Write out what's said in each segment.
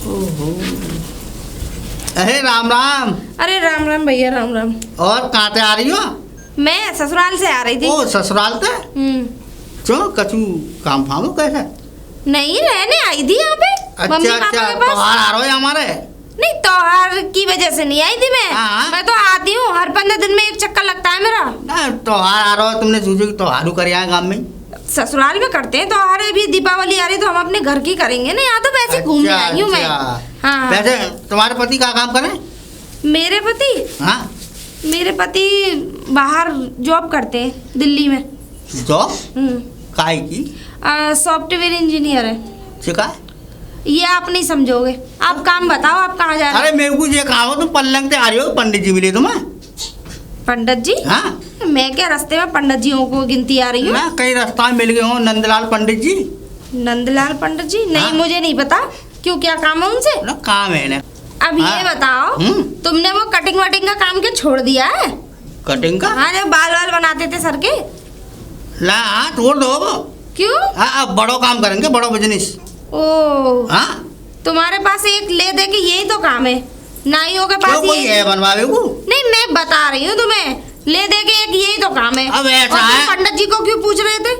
ओहो। अरे राम राम। अरे राम राम भैया, राम राम। और कहाँ से आ रही हो? मैं ससुराल से आ रही थी। ओ ससुराल से? क्यों कछु काम फामो कैसे? नहीं, रहने आई थी यहाँ पे। मम्मी अच्छा पापा अच्छा, के पास। त्योहार आ रहे हमारे? नहीं, त्योहार की वजह से नहीं आई थी मैं। हाँ। मैं तो आती हूँ, हर 15 दिन में एक चक्कर लगता है मेरा। ना त्योहार आ रहा हो, तुमने सोचो कि त्योहार कर आए गाँव में? ससुराल में करते हैं त्योहार। अभी दीपावली आ रही तो हम अपने घर की करेंगे ना, यहाँ तो वैसे घूमने आई हूँ मैं। हाँ। वैसे तुम्हारे पति का काम करे? मेरे पति? हाँ। मेरे पति बाहर जॉब करते हैं, दिल्ली में। जॉब? काय की? सॉफ्टवेयर इंजीनियर है। शिका? ये आप नहीं समझोगे। आप काम बताओ, आप कहाँ जा रहे अरे मेरे को ये कहा हो, तुम पलंग से आ रही हो, पंडित जी मिले तुम्हें? पंडित जी? हाँ। मैं क्या रास्ते में पंडित जियों को गिनती आ रही हूँ? मैं कई रास्ता में मिल गए हूँ, नंदलाल पंडित जी। नंदलाल पंडित जी? नहीं, हाँ। मुझे नहीं पता। क्यों, क्या काम है उनसे? ना काम है ना। अब हाँ। ये बताओ, तुमने वो कटिंग वटिंग का काम क्या छोड़ दिया है? कटिंग का? हाँ, जो बाल वाल बनाते थे सर के। ला हाँ, छोड़ दो वो। क्यों? हाँ, अब बड़ो काम करेंगे, बड़ो बिजनेस। ओ, हाँ। तुम्हारे पास एक ले दे के यही तो काम है। नाइयों के पास क्यों, कोई है बनवावे को? नहीं, मैं बता रही हूँ तुम्हें, ले दे के एक यही तो काम है। अब ऐसा और तुम है, पंडित जी को क्यों पूछ रहे थे?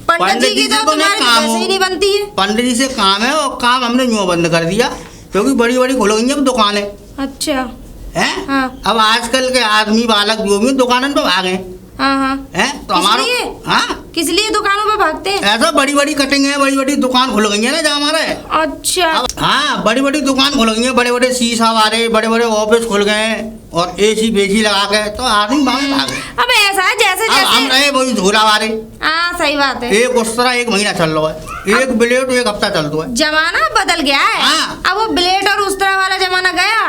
पंडित जी की तो तुम्हारी वैसे ही नहीं बनती है। पंडित जी से काम है, और काम हमने यूँ बंद कर दिया क्योंकि बड़ी बड़ी खुल गई अब दुकानें। अच्छा। हैं? हाँ। अब आजकल के आदमी बालक जो भी दुकानों पे भागे हाँ हाँ। हैं, तो हमारा लिए? हाँ, किस लिए दुकानों पे भागते हैं? ऐसा बड़ी बड़ी कटिंग है, बड़ी बड़ी दुकान खुल गई है ना जहाँ हमारे। अच्छा। अब हाँ, बड़ी बड़ी दुकान खुल गई है, बड़े बड़े शीशा वाले बड़े बड़े ऑफिस खुल गए हैं और एसी बेसी लगा के, तो आदमी भागे भागे। अब ऐसा है जैसे अब हम जैसे। रहे वही झोला वाले। हाँ, सही बात है। एक उस तरह 1 महीना चल रहा है, एक ब्लेड 1 हफ्ता चल रहा है। जमाना बदल गया है। हाँ। अब वो ब्लेड और उस तरह वाला जमाना गया।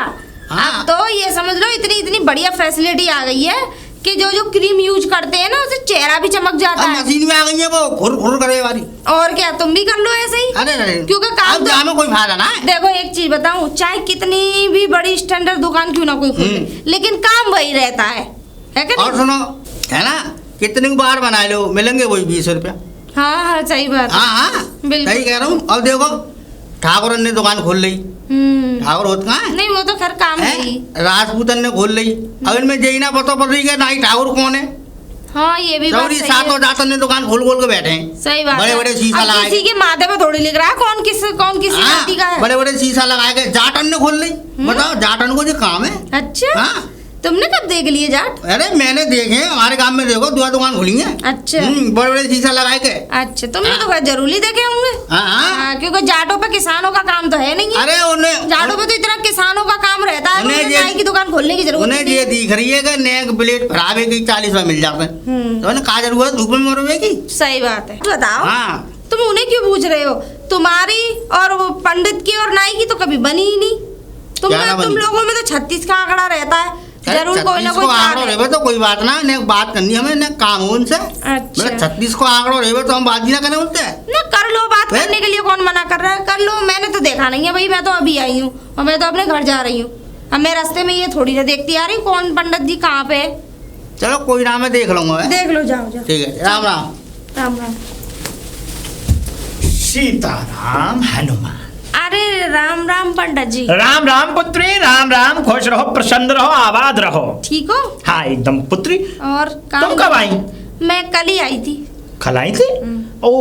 हाँ। अब तो ये समझ लो इतनी इतनी बढ़िया फैसिलिटी आ गई है कि जो जो क्रीम यूज करते हैं ना, उससे चेहरा भी चमक जाता अब है। मशीन में आ गई है वो खुर खुर करे वाली। और क्या, तुम भी कर लो ऐसे ही। अरे अरे, क्योंकि काम अब तो- जामे कोई फायदा ना है। देखो, एक चीज बताऊं, चाहे कितनी भी बड़ी स्टैंडर्ड दुकान क्यों ना कोई खोले, लेकिन काम वही रहता है कि और नहीं? सुनो, है ना, कितनी बार बना लो मिलेंगे वही 20 रुपया। हाँ हाँ, सही बात है। हाँ हाँ, बिल्कुल। सही कह रहा हूँ। अब देखो, ठाकुरन ने दुकान खोल ली। ठाकुर होत कहाँ है? नहीं, वो तो खैर काम है ही। राजपूतन ने खोल ली। अब इनमें यही ना पता पड़ रही है ना ही ठाकुर कौन है। हाँ, ये भी बात चौरी सही सातों है। जातन ने दुकान खोल खोल के बैठे हैं। सही बात बड़े है। बड़े शीशा अब लगाए किसी के माथे पे थोड़ी लिख रहा है कौन किस जाति का है। बड़े बड़े शीशा लगाए गए, जाटन ने खोल ली। बताओ, जाटन को जो काम है। अच्छा। हाँ, तुमने कब देख लिए जाट? अरे मैंने देखे हैं, हमारे गांव में देखो 2 दुकान खुली है। अच्छा। बड़े बड़े शीशा लगाए के। अच्छा, तुमने तो खैर जरूर ही देखे होंगे। हाँ हाँ। हाँ, क्योंकि जाटों पे किसानों का काम तो है नहीं है। अरे उन्हें जाटों पे तो इतना किसानों का काम रहता है, उन्हें उन्हें ये- नाई की दुकान खोलने की जरूरत उन्हें नहीं ये है। दिख रही है कि नेक ब्लेड खराबे की 40 में मिल जाते हैं, तो उन्हें कहा जरूरत धूप में मरवे की। सही बात है। बताओ, हाँ, तुम उन्हें क्यों पूछ रहे हो? तुम्हारी और वो पंडित की और नाई की तो कभी बनी ही नहीं। क्या ना तुम बनी? लोगों में तो 36 का आंकड़ा रहता है। जरूर कोई ना कोई आंकड़ो काम है। रहे तो कोई बात ना, ने बात करनी हमें ने काम उनसे। अच्छा। 36 को आंकड़ो रहे तो हम बात ही ना करें उनसे। ना कर लो, बात फिर? करने के लिए कौन मना कर रहा है? कर लो। मैंने तो देखा नहीं है भाई, मैं तो अभी आई हूँ और मैं तो अपने घर जा रही हूँ। अब मैं रास्ते में ये थोड़ी ना देखती आ रही हूँ कौन पंडित जी कहाँ पे है। चलो कोई ना, मैं देख लूंगा। देख लो, जाओ जाओ। ठीक है, राम राम। राम राम। सीताराम हनुमान। अरे राम राम पंडित जी। राम राम पुत्री, राम राम। खुश रहो, प्रसन्न रहो, आबाद रहो। ठीक हो? हाँ एकदम पुत्री। और तुम कब आई? मैं कल ही आई थी। कल आई थी? ओ,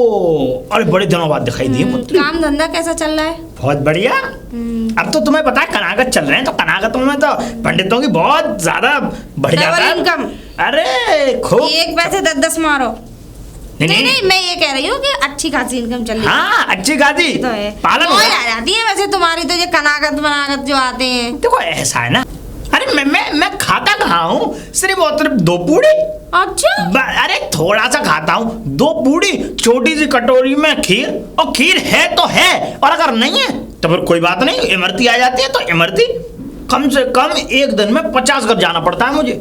अरे बड़े दिनों बाद दिखाई दी पुत्री। काम धंधा कैसा चल रहा है? बहुत बढ़िया। अब तो तुम्हें पता है कनागत चल रहे हैं, तो कनागतों में तो पंडितों की बहुत ज्यादा बढ़ जाता डबल है इनकम। अरे खूब। एक पैसे 10-10 मारो। नहीं नहीं, मैं ये कह रही हूँ कि अच्छी खासी इनकम चल रही है। हाँ, अच्छी खासी तो है। पालन हो मौज रहा आ है। जाती है वैसे तुम्हारी तो, ये कनागत बनागत जो आते हैं। देखो ऐसा है ना, अरे मैं खाता कहाँ हूँ, सिर्फ और सिर्फ 2 पूड़ी। अच्छा। अरे थोड़ा सा खाता हूँ, 2 पूड़ी, छोटी सी कटोरी में खीर, और खीर है तो है, और अगर नहीं है तो फिर कोई बात नहीं, इमरती आ जाती है तो इमरती। कम से कम एक दिन में 50 घर जाना पड़ता है मुझे।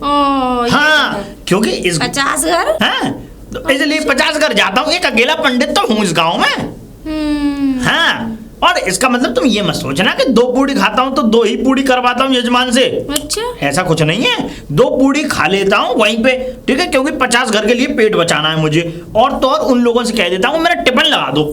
हाँ, क्योंकि इस 50 घर? हाँ, तो इसलिए 50 घर जाता हूँ। एक अकेला पंडित तो हूँ इस गांव में। हाँ, और इसका मतलब तुम ये मत सोचना कि 2 पूड़ी खाता हूँ तो 2 ही पूड़ी करवाता हूँ यजमान से। अच्छा। ऐसा कुछ नहीं है, 2 पूड़ी खा लेता हूँ वहीं पे, ठीक है, क्योंकि 50 घर के लिए पेट बचाना है मुझे। और तो और उन लोगों से कह देता हूँ मेरा टिफिन लगा दो।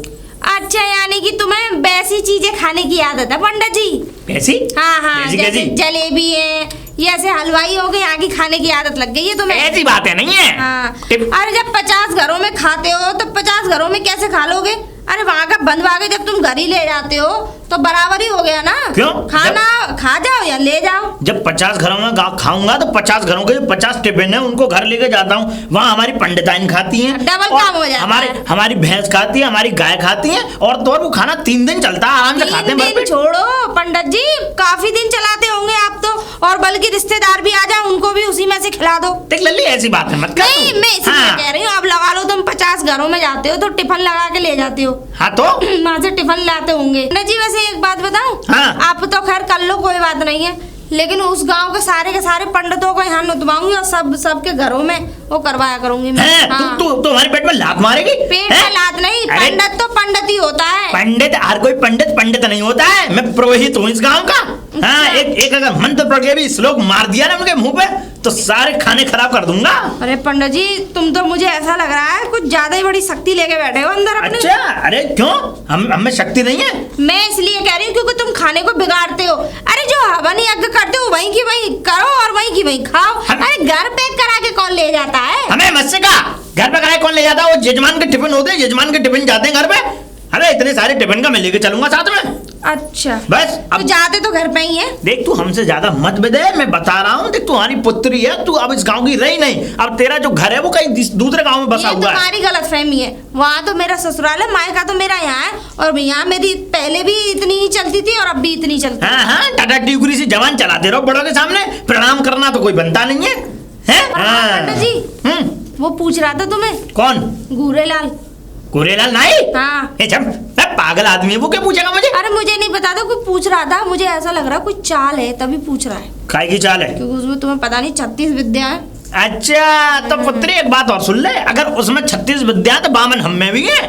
अच्छा, यानी कि तुम्हें वैसी चीजें खाने की आदत है पंडित जी? कैसी? हाँ हाँ, कैसी जैसे कैसी? जलेबी है, ये ऐसे हलवाई हो गए, यहाँ की खाने की आदत लग गई है तुम्हें? ऐसी बातें नहीं है। हाँ। टिप- अरे जब 50 घरों में खाते हो तो 50 घरों में कैसे खा लोगे? अरे वहाँ का बंधवा के जब तुम घर ही ले जाते हो तो बराबर ही हो गया ना। क्यों? खाना खा जाओ या ले जाओ। जब 50 घरों में खाऊंगा तो 50 घरों के जो 50 टिफिन है उनको घर लेके जाता हूँ। वहाँ हमारी पंडिताइन खाती हैं, डबल और काम हो जाता है। हमारी भैंस खाती है, हमारी गाय खाती है, और तो और वो खाना 3 दिन चलता है, आराम से खाते 3 हैं दिन भरपेट। छोड़ो पंडित जी, काफी दिन चलाते होंगे आप तो, और बल्कि रिश्तेदार भी आ जाए उनको भी उसी में से खिला दो। देख लल्ली, ऐसी बात है मत कर नहीं, तू। मैं इसलिए कह रही हूँ, अब लगा लो तुम 50 घरों में जाते हो तो टिफिन लगा के ले जाते हो, हाँ तो वहाँ से टिफिन लाते होंगे ना जी। वैसे एक बात बताऊं, हाँ। आप तो खैर कर लो, कोई बात नहीं है, लेकिन उस गांव के सारे पंडितों को यहाँ नुतवाऊंगी और सबके घरों में वो करवाया करूंगी मैं। हैं, हाँ। तू हमारे पेट में लात मारेगी? पेट हैं? में लात नहीं, अरे, पंडित तो पंडित ही होता है। पंडित, हर कोई पंडित नहीं होता है। मैं पुरोहित हूँ इस गांव का। हाँ, एक अगर मंत्र पढ़ के भी श्लोक मार दिया ना उनके मुंह पे तो सारे खाने खराब कर दूंगा। अरे पंडित जी, तुम तो मुझे ऐसा लग रहा है कुछ ज्यादा ही बड़ी शक्ति लेके बैठे हो अंदर अपने। अच्छा, अरे क्यों? हम में शक्ति नहीं है? मैं इसलिए कह रही हूँ क्योंकि तुम खाने को बिगाड़ते हो। अरे जो हवन यज्ञ करते हो वहीं की वहीं करो और वहीं की वहीं खाओ। अरे घर पैक करा के कौन ले जाता है? हमें मत सिखा, घर पे कराए कौन ले जाता है? वो यजमान के टिफिन होते हैं, यजमान के टिफिन जाते हैं घर पे। अरे इतने सारे टिफिन का मैं लेके चलूंगा साथ में। अच्छा, बस तो अब जाते तो घर पे ही है। देख, तू हमसे ज्यादा मत बदे, मैं बता रहा हूँ। देख, तुम्हारी पुत्री है, तू अब इस गांव की रही नहीं। अब तेरा जो घर है वो कहीं दूसरे गांव में बसा ये हुआ है। तुम्हारी गलतफहमी है। वहाँ तो मेरा ससुराल है, मायका तो मेरा यहाँ है, और यहाँ मेरी पहले भी इतनी ही चलती थी और अब भी इतनी चलती है। हाँ हाँ, टाटा टिकुरी सी जवान चलाते रहो बड़ों के सामने। प्रणाम करना तो कोई बनता नहीं है, हैं? पंडित जी, वो पूछ रहा था तुम्हें। कौन? गूरेलाल। गोरेलाल नाई? हाँ। ए जब पागल आदमी है वो, क्या पूछेगा मुझे? अरे मुझे नहीं पता था, कोई पूछ रहा था, मुझे ऐसा लग रहा कोई चाल है तभी पूछ रहा है, काय की चाल है? क्योंकि उसमें तुम्हें पता नहीं 36 विद्या है। अच्छा, तो पुत्री एक बात और सुन ले, अगर उसमें 36 विद्या तो बामन हम में भी है।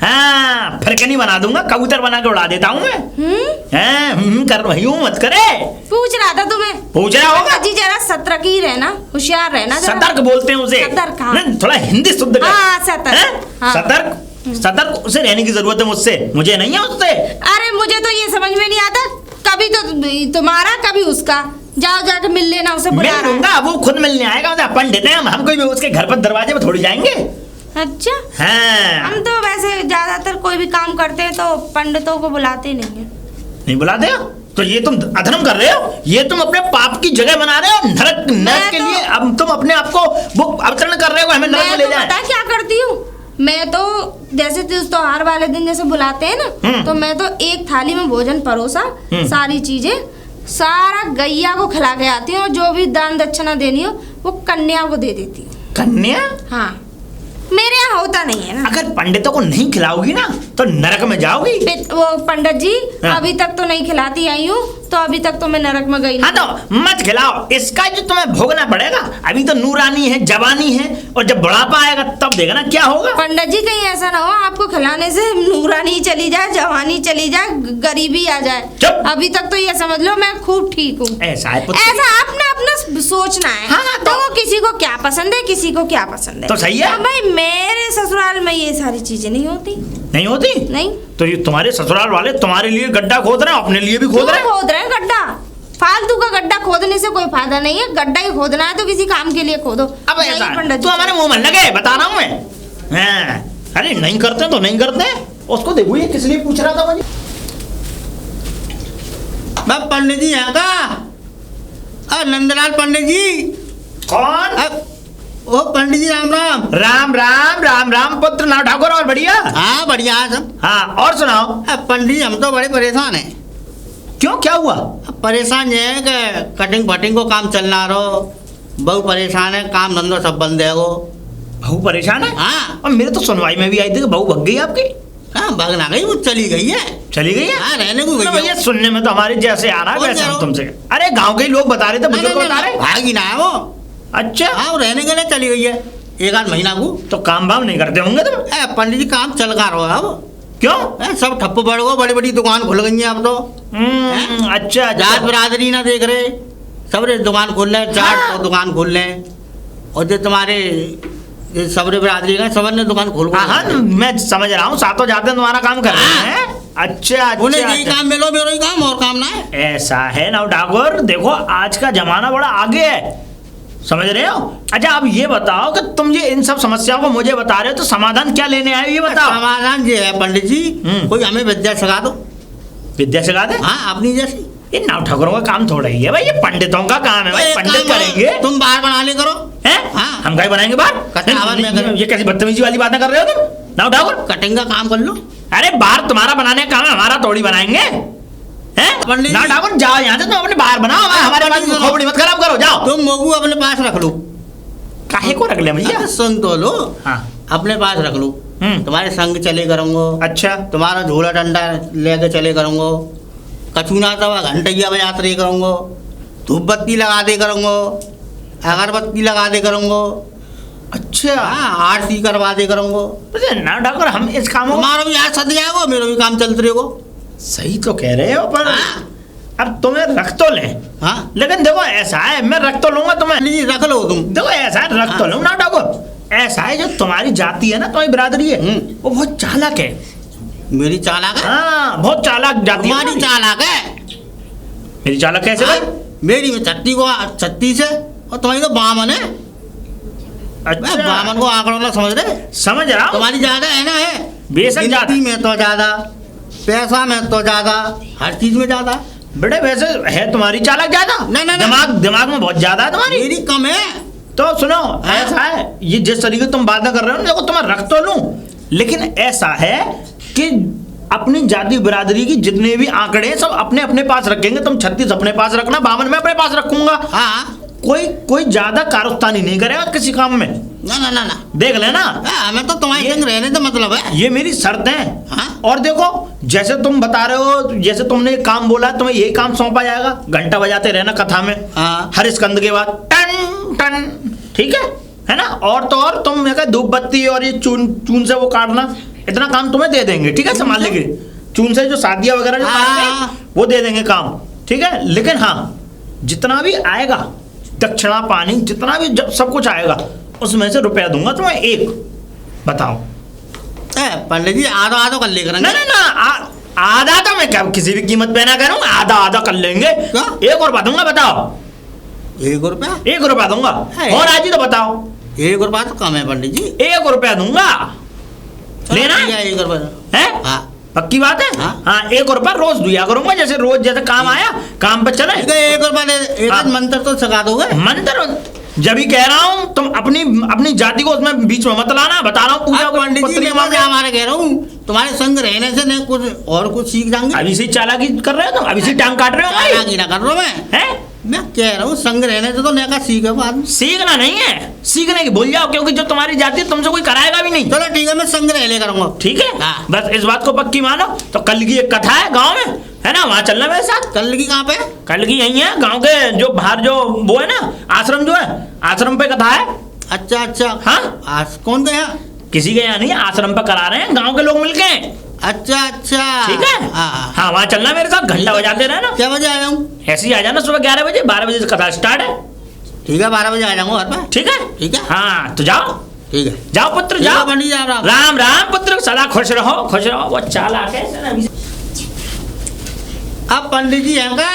हाँ, फिरकनी बना दूंगा, कबूतर बना के उड़ा देता हूँ मैं। कर रही हूँ, मत करे। पूछ रहा था तुम्हें। पूछ रहा होगा जी, जरा सतर्क ही रहना, होशियार रहना जरा। सतर्क बोलते हैं उसे। सतर्क, हाँ। नहीं, थोड़ा हिंदी शुद्ध कर। हाँ, सतर्क, हैं? हाँ। सतर्क उसे रहने की जरूरत है मुझसे, मुझे नहीं है उससे। अरे मुझे तो ये समझ में नहीं आता, कभी तो तुम्हारा कभी उसका। जाओ जाके मिल लेना उसे, बुला मिल रहा है। लूंगा, वो खुद मिलने आएगा। मतलब पंडित है हम कोई भी उसके घर पर दरवाजे पे थोड़ी जाएंगे। अच्छा, हाँ, हम तो वैसे ज्यादातर कोई भी काम करते हैं तो पंडितों को बुलाते नहीं है। नहीं बुलाते हो तो ये तुम अधर्म कर रहे हो, ये तुम अपने पाप की जगह बना रहे हो। नरक के लिए अब तुम अपने आप को वो अवतरण कर रहे हो, हमें नरक में ले जाए। पता है क्या करती हूँ मैं? तो जैसे त्योहार वाले दिन जैसे बुलाते हैं ना, तो मैं तो एक थाली में भोजन परोसा, सारी चीजें सारा गैया को खिला के आती हूँ, और जो भी दान दक्षिणा देनी हो वो कन्या को दे देती हूँ। कन्या? हाँ, मेरे यहाँ होता नहीं है ना। अगर पंडितों को नहीं खिलाओगी ना तो नरक में जाओगी। वो पंडित जी, हाँ। अभी तक तो नहीं खिलाती आई हूँ, तो अभी तक तो मैं नरक में गई हाँ, नहीं। तो मत खिलाओ, इसका जो तुम्हें भोगना पड़ेगा। अभी तो नूरानी है, जवानी है, और जब बुढ़ापा आएगा तब देखना क्या होगा। पंडित जी, कहीं ऐसा ना हो आपको खिलाने से नूरानी चली जाए, जवानी चली जाए, गरीबी आ जाए। चुप। अभी तक तो ये समझ लो मैं खूब ठीक हूँ। ऐसा है पुत्री। ऐसा आपने अपना सोचना है। हाँ, तो वो किसी को क्या पसंद है, किसी को क्या पसंद है। तो सही है। अब भाई मेरे ससुराल में ये सारी चीजें नहीं होती। नहीं होती? नहीं। तो ये तुम्हारे ससुराल वाले तुम्हारे लिए गड्ढा खोद रहे हैं, अपने लिए भी खोद रहे हैं। खोद रहे हैं गड्ढा? फालतू का गड्ढा खोदने से कोई फायदा नहीं है। गड्ढा ही खोदना है तो किसी काम के लिए खोदो। अब नहीं, ऐसा पंडित तू जी। हमारे मुंह में लगे, बता रहा हूँ मैं। हाँ, अरे नहीं करते तो नहीं करते, उसको देखो ये किस लिए पूछ रहा था मुझे। मैं पंडित जी यहाँ का नंदलाल पंडित जी। कौन? ओ पंडित जी, राम राम। राम राम राम राम पुत्र ना ठाकुर, और बढ़िया? हाँ बढ़िया है सब। हाँ, और सुनाओ। पंडित जी, हम तो बड़े परेशान हैं। क्यों, क्या हुआ? परेशान ये है कि कटिंग फटिंग को काम चलना रहो, बहु परेशान है, काम धंधो सब बंद है वो। बहू परेशान है? हाँ। और मेरे तो सुनवाई में भी आई थी कि बहू भग गई आपकी। हाँ, भगना गई, वो चली गई है। चली गई है? हाँ, रहने को गई है। भैया सुनने में तो हमारे जैसे आ रहा है, कौन वैसे कह रहा हम हो? तुमसे। अरे गांव के ही लोग बता रहे थे, बुजुर्ग बता रहे। भागी ना है वो। अच्छा, हाँ, वो रहने के लिए चली गई है 1 आध महीना को। तो काम वाम नहीं करते होंगे तुम? पंडित जी, काम चल का रहा है अब। क्यों? सब ठप्प पड़ गो, बड़ी बड़ी दुकान खुल गई है अब तो। अच्छा, जात बरादरी ना देख रहे, सब रे दुकान खोल रहे, चाट हाँ। तो दुकान खोल रहे। और जो तुम्हारे ये सबरे बिरादरी का सब ने दुकान खोल हाँ मैं समझ रहा हूँ, सातों जाते तुम्हारा काम कर रहे हैं। अच्छा उन्हें अच्छा, यही अच्छा। काम मिलो, मेरा ही काम और काम ना है। ऐसा है ना ठाकुर, देखो आज का जमाना बड़ा आगे है, समझ रहे हो। अच्छा अब ये बताओ कि तुम ये इन सब समस्याओं को मुझे बता रहे हो तो समाधान क्या लेने आए हो ये बताओ। समाधान ये है पंडित जी, कोई हमें विद्या सिखा दो। विद्या सिखा दे? हाँ अपनी जैसी। ये नाव ठाकुरों का काम थोड़ा ही है भाई, ये पंडितों का काम है भाई, एक पंडित काम करो, करेंगे। तुम बाहर बना ले करो। हैं? हाँ। हम क्या बनाएंगे बाहर? कटावन में करो। ये कैसी बदतमीजी वाली बातें कर रहे हो तुम नाव ठाकुर? कटिंग का काम कर लो। अरे बाहर तुम्हारा बनाने का काम है, हमारा थोड़ी बनाएंगे हैं? पंडित नाव जी- ठाकुर जाओ यहाँ से, तुम अपने बाहर बनाओ, हमारे पंडित पास जी- खोपड़ी मत खराब करो, जाओ। तुम मोगू अपने पास रख लो। काहे को रख ले भैया? अरे सुन तो लो, हाँ अपने पास रख लो। तुम्हारे संग चले करूँगो, अच्छा तुम्हारा झोला डंडा लेके चले करूँगो, कचूना तवा घंटैया बजाते रहे करूँगो, धूप बत्ती लगा दे करूँगो, अगरबत्ती लगा दे करूँगो, अच्छा हाँ आरती करवा दे करूँगो। अरे नाव ठाकुर हम इस काम को तुम्हारा भी आज सद जाएगो, मेरा भी काम चलते रहेगो। सही तो कह रहे हो, पर हाँ। अब तुम्हें रख तो लें, हाँ लेकिन देखो ऐसा है, मैं रख तो लूंगा तुम्हें, पंडित जी रख लो तुम। देखो ऐसा है रख तो हाँ। लूँ नाव ठाकुर। ऐसा है जो तुम्हारी जाति है ना, तुम्हारी बिरादरी है, वो बहुत चालाक है। मेरी चालाक है? हाँ बहुत चालाक जाति है तुम्हारी तुम्हारी। चालाक है? मेरी चालाक कैसे भाई? मेरी में छत्तीस है और तुम्हारी तो बामन है। अच्छा बामन को आंकड़ों ना समझ रहे? समझ रहा हूँ। तुम्हारी ज्यादा है ना, है बेशक ज्यादा। गिनती में तो ज्यादा, पैसा में तो ज्यादा, हर चीज में ज्यादा। बेटे वैसे है तुम्हारी चालाक ज्यादा, नहीं, नहीं, दिमाग दिमाग में बहुत ज्यादा है तुम्हारी। मेरी कम है। तो सुनो ऐसा है, ये जिस तरीके तुम बातें कर रहे हो ना, देखो तुम्हें रख तो लूं, लेकिन ऐसा है कि अपनी जाति बिरादरी की जितने भी आंकड़े हैं सब अपने अपने पास रखेंगे। तुम 36 अपने पास रखना, 52 मैं अपने पास रखूंगा। हाँ कोई ज्यादा कारस्तानी नहीं करेगा किसी काम में, ना ना ना ना, देख लेना। हमें तो तुम्हारे संग रहने का मतलब है। ये मेरी शर्त है। हाँ? और देखो जैसे तुम बता रहे हो, जैसे तुमने एक काम बोला, तुम्हें यही काम सौंपा जाएगा, घंटा बजाते रहना कथा में। हाँ। हर स्कंद के बाद टन टन, ठीक है ना। और तो और तुम मैं धूप बत्ती और ये चून से वो काटना, इतना काम तुम्हें दे देंगे, ठीक है, संभालने के लिए। चून से जो शादियां वगैरह जो काटते हैं, वो दे देंगे काम, ठीक है। लेकिन हाँ जितना भी आएगा दक्षिणा पानी जितना भी सब कुछ आएगा, उसमें से रुपया दूंगा तुम्हें एक। बताओ। पंडित जी आधो आधो कर ले करेंगे। ना ना ना आधा तो मैं क्या किसी भी कीमत पे ना करूँ, आधा आधा कर लेंगे। क्या? 1 रुपया दूंगा, बताओ। 1 रुपया? 1 रुपया दूंगा। है। और आज ही तो बताओ। 1 रुपया तो कम है पंडित जी। 1 रुपया दूंगा, लेना है? 1 रुपया। हैं? हाँ पक्की बात है। हाँ। हाँ 1 रुपया रोज दिया करूंगा, जैसे रोज जैसे काम आया काम पे चले। ठीक है, 1 रुपया दे, एक हाँ। आध मंत्र तो सिखा दोगे? मंत्र जब ही कह रहा हूँ, तुम अपनी जाति को उसमें बीच में मत लाना, बता रहा हूँ। पूजा अब पंडित जी पत्री के मैं मामले में। हमारे कह रहा हूँ, तुम्हारे संग रहने से नहीं कुछ और कुछ सीख जाएंगे। अभी से चालाकी कर रहे हो तुम, अभी से टांग काट रहे हो भाई। चालाकी ना कर रहा हूँ मैं। हैं? मैं कह रहा हूँ संग रहने से तो नया सीखे बाद में। सीखना नहीं है, सीखने की भूल जाओ, क्योंकि जो तुम्हारी जाति है तुमसे कोई कराएगा भी नहीं। चलो ठीक है, मैं संग रह ले करूँगा। ठीक है। हाँ। बस इस बात को पक्की मानो। तो कल की एक कथा है गांव में, है ना, वहां चलना मेरे साथ। कल की कहाँ पे? कल की यही है, गांव के जो बाहर जो वो है ना आश्रम, जो है आश्रम पे कथा है। अच्छा अच्छा। हाँ। आज कौन गया? किसी के यहाँ नहीं, आश्रम पे करा रहे हैं गांव के लोग मिलके। अच्छा अच्छा। ठीक है। हाँ हाँ वहाँ चलना मेरे साथ, घंटा बजाते रहना। क्या बजे आ जाऊँ? ऐसे ही आ जाना सुबह 11 बजे, 12 बजे से कथा स्टार्ट है। ठीक है, 12 बजे आ जाऊँगा घर पे। ठीक है। ठीक है। हाँ तो जाओ ठीक है। जाओ पुत्र ठीक है, जाओ। पंडित जी राम। राम राम पुत्र, सदा खुश रहो खुश रहो। वो चालाक है ना। अब पंडित जी हैं का?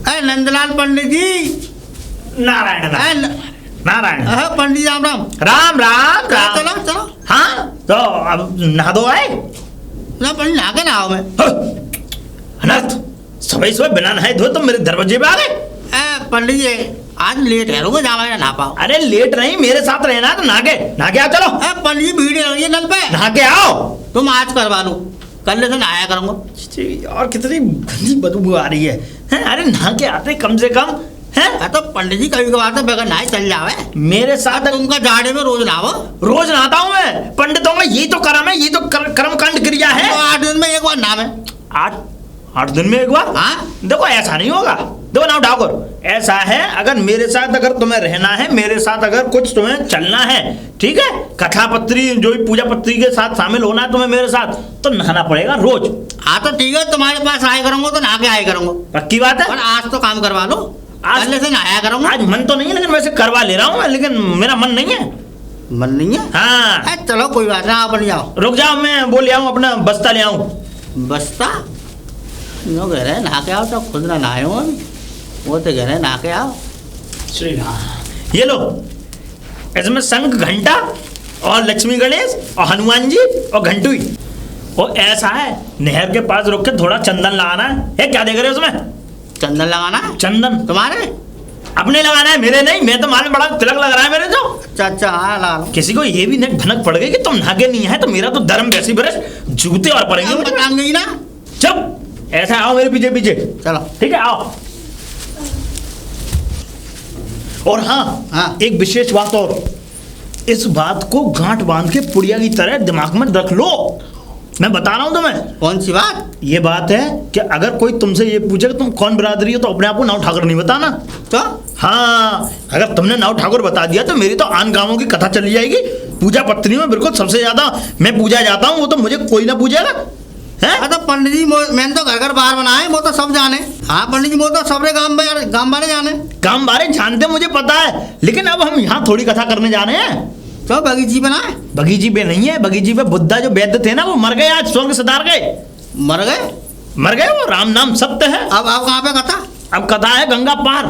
अरे नंदलाल पंडित जी। नारायण नारायण नारायण। पंडित जी राम राम। राम राम राम। चलो चलो। हाँ तो अब नहा दो आए ना पंडित नहा के नहाओ मैं। अनर्थ, सुबह सुबह बिना नहाए धोए तुम मेरे दरवाजे पे आ गए। पंडित जी आज लेट है, रुको जावा ना पाओ। अरे लेट नहीं, मेरे साथ रहना तो नहा के आओ। चलो पंडित जी भीड़ लग रही है नल पे। नहा के आओ। तुम आज करवा लो, कल से नहाया करूँगा। और कितनी गंदी बदबू आ रही है। हैं? अरे नहा के आते कम से कम हैं? तो पंडित जी कभी कभार तो बगैर नहाए चल जावे। मेरे साथ तुमका जाड़े में रोज नहाओ। रोज नहाता हूँ मैं। पंडितों का यही तो कर्म है, यही तो कर्मकांड क्रिया है। तो 8 दिन में एक बार नहावे। 8 दिन में एक बार? हाँ। देखो ऐसा नहीं होगा। देखो ना ठाकुर, ऐसा है अगर मेरे साथ अगर तुम्हें रहना है, मेरे साथ अगर कुछ तुम्हें चलना है, ठीक है, कथा पत्री जो भी पूजा पत्री के साथ शामिल होना है तुम्हें मेरे साथ, तो नहाना पड़ेगा रोज। हाँ तो ठीक है, तुम्हारे पास आए करूँगा तो नहा के आए करूँगा। पक्की बात है। पर आज तो काम करवा लो, आज कल से नहाया करूँगा। आज मन तो नहीं है, लेकिन वैसे करवा ले रहा हूँ मैं, लेकिन मेरा मन नहीं है। मन नहीं है? हाँ चलो कोई बात ना, आप बन जाओ। रुक जाओ, मैं वो ले आऊं, अपना बस्ता ले आऊं। बस्ता नो कह रहे नहा के आओ, तो खुद ना नहाए हो अभी, वो तो कह रहे नहा के आओ। श्री राम, ये लो, इसमें शंख घंटा और लक्ष्मी गणेश और हनुमान जी और घंटुई। और ऐसा है, नहर के पास रुक के थोड़ा चंदन लगाना है। क्या देख रहे हो उसमें? चंदन लगाना है? चंदन तुम्हारे अपने लगाना है, मेरे नहीं। मैं तो मालूम बड़ा तिलक लग रहा है मेरे तो। अच्छा हाँ ला लो। किसी को ये भी नहीं भनक पड़ गई कि तुम नागे नहीं है तो मेरा तो धर्म वैसी बरस जूते और पड़ेंगे। बताएंगे ही ना। चुप, ऐसा आओ मेरे पीछे पीछे। चलो ठीक है, आओ। और हाँ, एक विशेष बात और, इस बात को गांठ बांध के पुड़िया की तरह दिमाग में रख लो। मैं बता रहा हूं तुम्हें। कौन सी बात? ये बात है कि अगर कोई तुमसे ये पूछे कि तुम कौन बिरादरी हो तो अपने आप को नाव ठाकुर नहीं बताना। तो हाँ, अगर तुमने नाव ठाकुर बता दिया तो मेरी तो आन गांवों की कथा चली जाएगी। पूजा पत्नी में बिल्कुल सबसे ज्यादा मैं पूजा जाता हूँ, वो तो मुझे कोई ना पूछेगा। तो पंडित जी मैंने तो घर बाहर बनाए, वो तो सब जाने। हाँ पंडित जी, वो तो सबरे गांव वाले जाने। गांव वाले जानते मुझे पता है, लेकिन अब हम यहाँ थोड़ी कथा करने जाने हैं। तो बगीची बनाए? बगीची पे नहीं है, बगीची पे बुद्धा जो वैद्य थे ना वो मर गए, आज स्वर्ग सिधार गए। मर गए? मर गए, वो राम नाम सत्य है। अब कहाँ पे कथा? अब कथा है गंगा पार,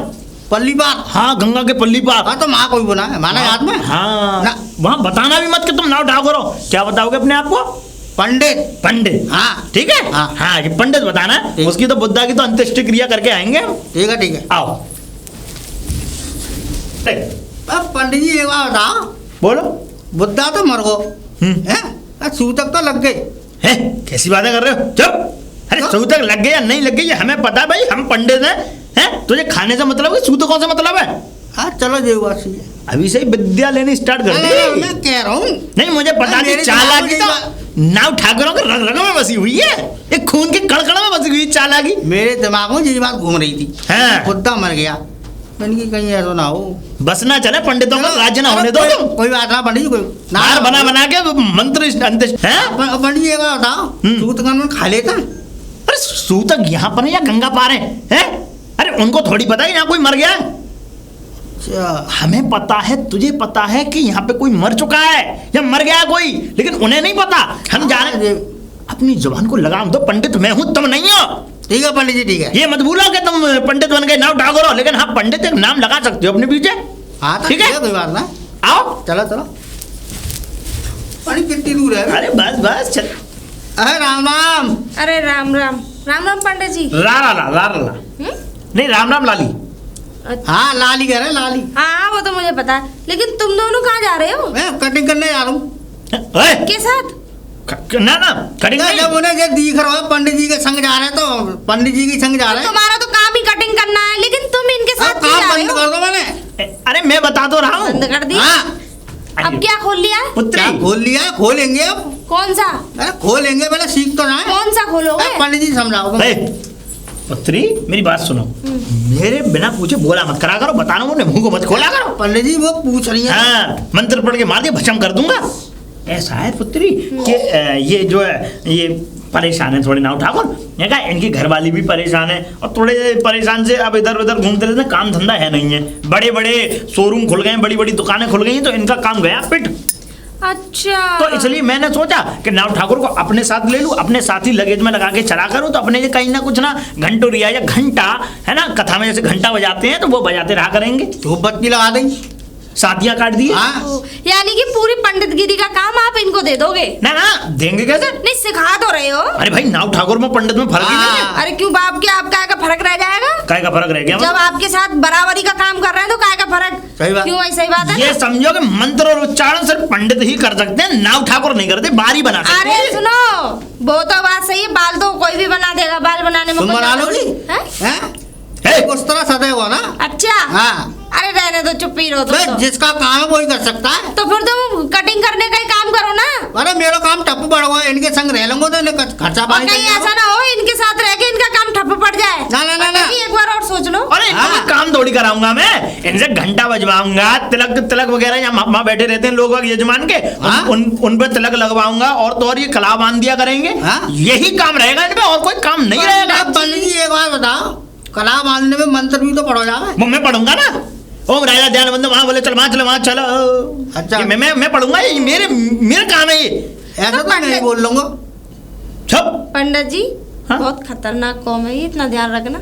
पल्ली पार। हाँ, गंगा के पल्ली पार। हाँ तो माँ कोई बना है, माना याद में। हाँ, वहाँ बताना भी मत कि तुम नाव ठाकुर हो। क्या बताओगे अपने आप को? पंडित। पंडित, हाँ ठीक है। हाँ, ये पंडित बताना है। उसकी तो बुद्धा की तो अंत्येष्टि क्रिया करके आएंगे। ठीक है ठीक है, आओ। अब पंडित जी एक बात बताओ। बोलो। बुद्धा तो मर गो है, सूतक तो लग गए है, कैसी बातें कर रहे हो? चुप। अरे सूतक लग गए या नहीं लग गई ये हमें पता है भाई, हम पंडित हैं। तुझे खाने से मतलब है, सूतकों से मतलब है? हाँ चलो देववासी है। अभी से ही विद्या लेनी स्टार्ट कर दी। मैं कह रहा हूँ नहीं, मुझे पता नहीं, चालाकी तो नाव ठाकुरों के रग रग में बसी हुई है, एक खून के कड़कड़ में बसी हुई चालाकी। मेरे दिमाग में ये बात घूम रही थी। हाँ। बुद्धा मर गया, मैंने कि कहीं ऐसा ना हो, बस ना चले, पंडितों का राज्य ना होने दो। कोई बात ना पंडित जी, कोई नार बना बना के मंत्र हैं। पंडित जी एक बात बताओ, सूतक में खा लेता? अरे सूतक यहाँ पर है या गंगा पार है? अरे उनको थोड़ी पता है यहाँ कोई मर गया है। हमें पता है, तुझे पता है कि यहाँ पे कोई मर चुका है या मर गया कोई, लेकिन उन्हें नहीं पता। हम जाने, अपनी जुबान को लगाम दो। पंडित मैं हूँ, तुम नहीं हो। ठीक है पंडित जी, ठीक है। ये मत भूलो कि तुम पंडित बन गए, नाव ठाकुर हो, लेकिन हाँ पंडित एक नाम लगा सकते हो अपने पीछे। हाँ ठीक है, कोई बात ना। आओ चलो चलो। कितनी दूर है? अरे बस बस चल। अरे राम राम। अरे राम राम। राम राम पंडित जी। ला ला ला ला ला। नहीं, राम राम लाली। हाँ लाली कह रहे, लाली। हाँ वो तो मुझे पता है, लेकिन तुम दोनों कहाँ जा रहे हो? मैं कटिंग करने जा रहा हूँ। के साथ? ना ना, कटिंग नहीं। जब उन्हें जब दिख रहा है पंडित जी के संग जा रहे हैं तो पंडित जी के संग जा रहे हैं। तुम्हारा तो काम ही कटिंग करना है, लेकिन तुम इनके साथ क्यों जा काम रहे बंद हो? कर दो मैंने। अरे मैं बता तो रहा हूँ। बंद कर दी? हाँ। अब क्या खोल लिया है? पुत्री, क्या खोल लिया? खोलेंगे अब। कौन सा? अरे खोलेंगे, पहले सीख तो जाए। कौन सा खोलोगे? पंडित जी समझाओ तुम। पुत्री मेरी बात सुनो, मेरे बिना पूछे बोला मत करा करो, बताना मुझे मुंह को मत खोला करो। पंडित जी वो पूछ रही है। हाँ, मंत्र पढ़ के मार दिया भस्म कर दूंगा। ऐसा है पुत्री कि ये जो है ये परेशान है थोड़े नाव ठाकुर, इनकी घरवाली भी परेशान है और थोड़े परेशाान से अब इधर उधर घूमते रहते हैं, काम धंधा है नहीं है, बड़े बड़े शोरूम खुल गए हैं, बड़ी बड़ी दुकानें खुल गई हैं, तो इनका काम गया पिट। अच्छा, तो इसलिए मैंने सोचा कि नाव ठाकुर को अपने साथ ले लूं, अपने साथ ही लगेज में लगा के चला करूं, तो अपने कहीं ना कुछ ना घंटोरिया या घंटा है ना, कथा में जैसे घंटा बजाते हैं तो वो बजाते रहा करेंगे। धूप बत्ती लगा देंगे, शादियां काट दी। यानी कि पूरी पंडितगिरी का काम आप इनको दे दोगे? ना ना, देंगे कैसे? नहीं, सिखा तो रहे हो। अरे भाई नाव ठाकुर में पंडित में फर्क ही नहीं है। अरे क्यों बाप, क्या आपका का फर्क रह जाएगा? काय का फर्क रह गया? जब आपके साथ बराबरी का काम कर रहे हैं तो काय का फर्क? सही बात। क्यों? सही बात है। ये समझो कि मंत्र और उच्चारण सिर्फ पंडित ही कर सकते हैं, नाव ठाकुर नहीं करते, बारी बना सकते। अरे सुनो, वो तो बात सही है, बाल तो कोई भी बना देगा, बाल बनाने में तुम बना लोगी? उस तरह सदैव हो ना। अच्छा। हाँ। अरे रहने दो, चुप ही रहो तुम तो। जिसका काम है वही कर सकता है। तो फिर तुम कटिंग करने का ही काम करो ना। अरे मेरा काम ठप्प पड़ हुआ है, इनके संग रह लूंगा तो इन्हें खर्चा पानी कहीं ऐसा ना हो इनके साथ रह के इनका काम ठप्प पड़ जाए। ना ना ना, ना। एक बार और सोच लो। अरे इनको काम थोड़ी कराऊंगा मैं, इनसे घंटा बजवाऊंगा, तिलक तिलक वगैरह यहाँ वहाँ बैठे रहते हैं लोग यजमान के, उन पे तिलक लगवाऊंगा और तो और ये कला बांध दिया करेंगे। यही काम रहेगा इनमें, और कोई काम नहीं रहेगा। पंडित जी एक बात बताओ, कला बांधने में मंत्र भी तो पढ़ो जाए। वो मैं पढ़ूंगा ना, ओम राजा ध्यान बंद वहां बोले चल वहां चलो। अच्छा। ये मैं पढ़ूंगा, ये मेरे काम है ये। ऐसा तो नहीं बोल लूंगा। सब पंडित जी हाँ? बहुत खतरनाक कौम है ये, इतना ध्यान रखना।